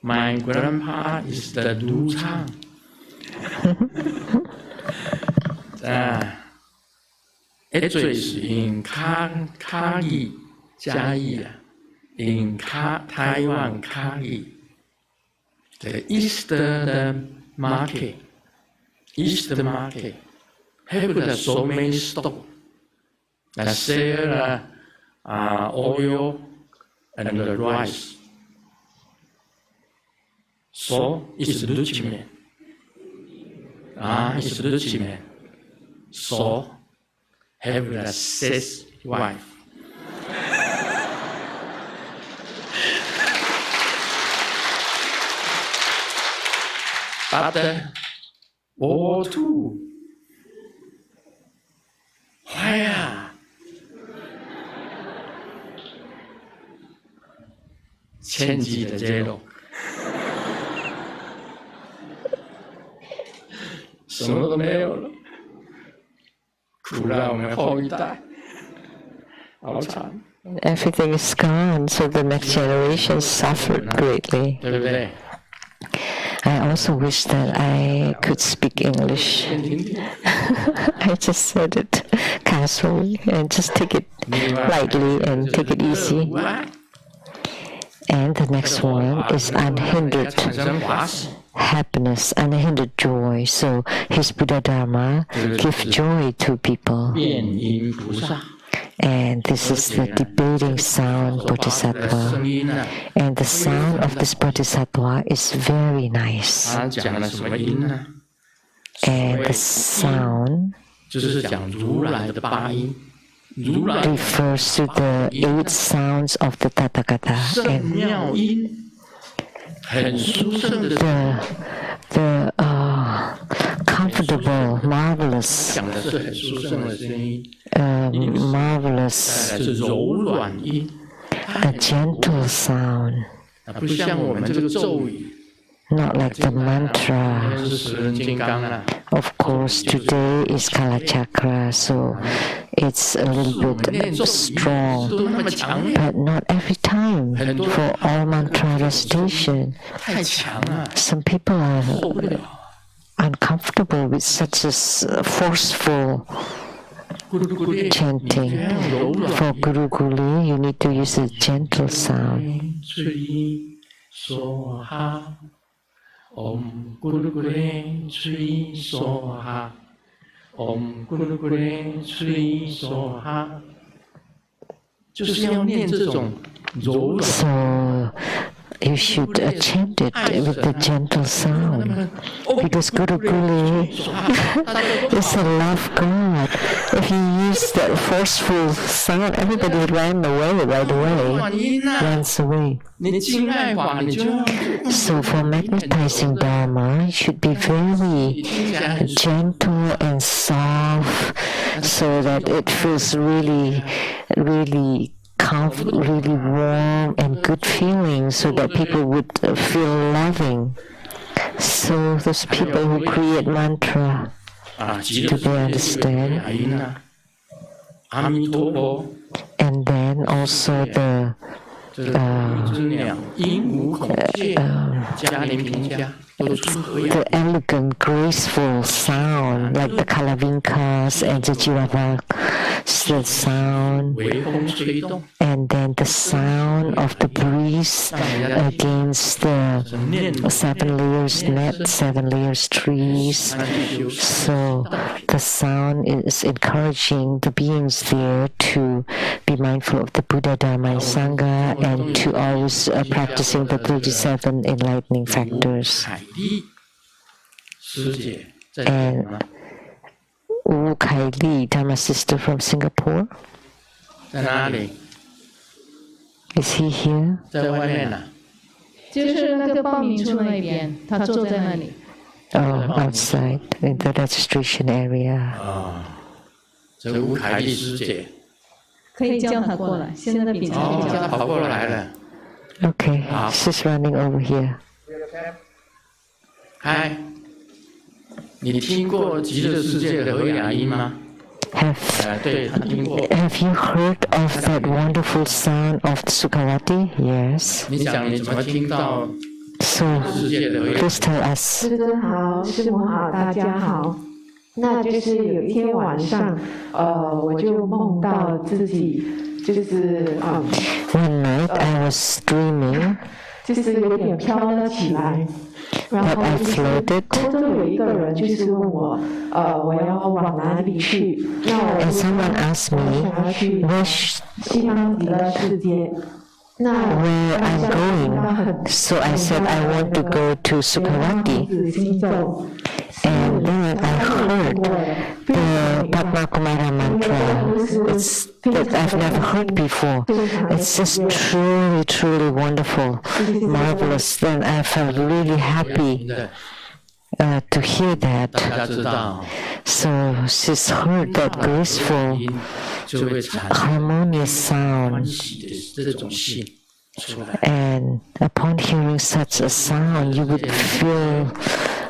my grandpa is the 独唱。It is in Kagi 嘉义啊，in Taiwan Kagi. The Eastern market have so many stores that sell oil and the rice. So it's rich man. It's rich man. So have a six wife. But World War II. Why? 千机的揭露，什么都没有了，苦了我们后一代，好惨， Everything is gone, so the next generation suffered greatly. 对不对？ I also wish that I could speak English. 先听听， I just said it casually and just take it lightly and take it easy. And the next one is unhindered 产生华喜， happiness, unhindered joy. So his Buddha Dharma give joy to people. 变音菩萨， And this is the debating sound 所发出的 bodhisattva. 声音呢？ And the sound of this bodhisattva is very nice. 他讲了什么音呢？ And the sound 就是讲如来的八音，如来 refers to the 8 sounds of the Tathagata 圣 and 妙音，很殊胜的 the comfortable, marvelous, 讲的是很殊胜的声音， marvelous, 是柔软音， a gentle sound, 不像我们这个咒语， not like the 今 mantra. 天是十人金刚啊， Of course, today is Kalachakra, so it's a little 我们念 bit 咒语 strong. 都那么强烈， But not every time for all mantra recitation. 太强了， Some people are 受不了。 uncomfortable with such a forceful chanting. For Guru Guli, you need to use a gentle sound. Om Guru Guru Sri Soha. Om Guru Guru Sri Soha. 就是要念这种柔软。 So you should chant it with the gentle sound, because Guru Guli is a love God. If you use that forceful sound, everybody would run away right away, runs away. So for magnetizing Dharma, it should be very gentle and soft, so that it feels really, really really warm and good feeling, so that people would feel loving. So those people who create mantra, do they understand? And then also the elegant, graceful sound, like the Kalavinkas and the Jiravaks, the sound, and then the sound of the breeze against the 7 layers net, 7 layers trees. So the sound is encouraging the beings there to be mindful of the Buddha, Dharma, and Sangha, and to always practicing the 37 enlightening factors. And Wu Kai Li, Dharma sister from Singapore, is he here? 在外面呢。就是那个报名处那边，他坐在那里。 Oh, outside in the registration area. 这个吴凯丽师姐。可以叫他过来，现在比较。她跑过来了。 Okay, she's running over here. 嗨，你听过极乐世界的和雅音吗？ 对，他听过。 Have you heard of that wonderful sound of Sukhavati? Yes. 你讲你怎么听到 So, 世界的和雅音？ please tell us. 师尊好，师母好，大家好。那就是有一天晚上，我就梦到自己就是One night I was dreaming 就是有点飘了起来，然 that 后 I 就是 floated, 空中有一个人就是问我，我要往哪里去？那我 and 就 someone asked 我 me 想要去 西方极乐世界。那 where 我 I'm 想听到 going. So I said I want to go to Sukhavati. 心咒。 And then I heard the Padma Kumara mantra. It's that I've never heard before. It's just truly, truly wonderful, marvelous. Then I felt really happy to hear that. 大家知道， So she's heard that graceful, 就会产生 harmonious sound. 欢喜的这种性出来。 And upon hearing such a sound, you would feel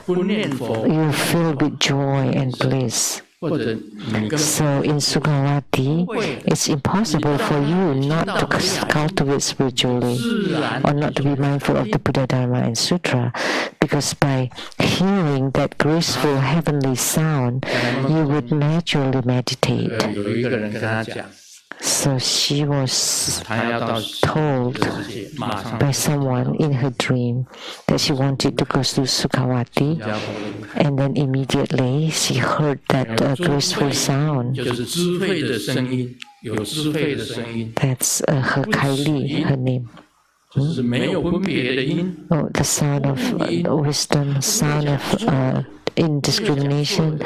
不念佛， you filled with joy and bliss. 或者你跟 So in Sukhavati, it's impossible for you not to cultivate spiritually 自然 or not to be mindful of the Buddha, Dharma, and Sutra, because by hearing that graceful heavenly sound, you would naturally meditate. 有一个人跟他讲， So she was 他要到 told 世界，马上 by someone in her dream that she wanted to go to Sukhavati, and then immediately she heard that graceful sound. 就是智慧的声音，有智慧的声音， That's her Kaili, her name. 就是没有分别的音， Oh, the sound of wisdom, sound of indiscrimination,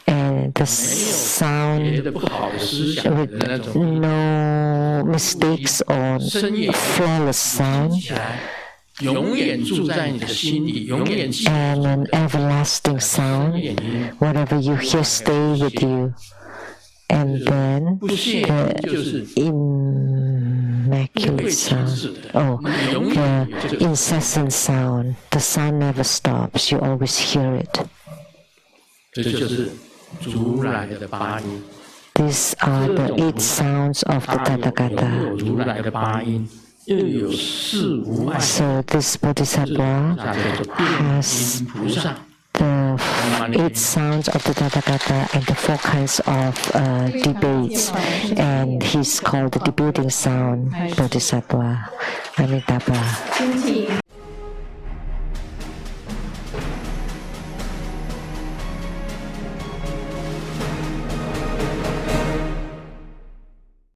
and the 别 sound 的不好的思想的 with 那种 no mistakes or 声音 flawless sound, 起来，永远住在你的心里，永远记 and an everlasting sound. 眼睛， Whatever you hear, stay with you. And then 不屑 the 就是 immaculate sound. Oh, the incessant sound. The sound never stops. You always hear it. 这就是如来的八音。 These are the 8 sounds of the 有 Tathagata. 如来的八音，又有四无碍， So this Bodhisattva 那叫做变 has 音菩萨。 the 8 sounds of the Tathagata and the 4 kinds of debates, and he's called the debating sound, Bodhisattva, Amitabha.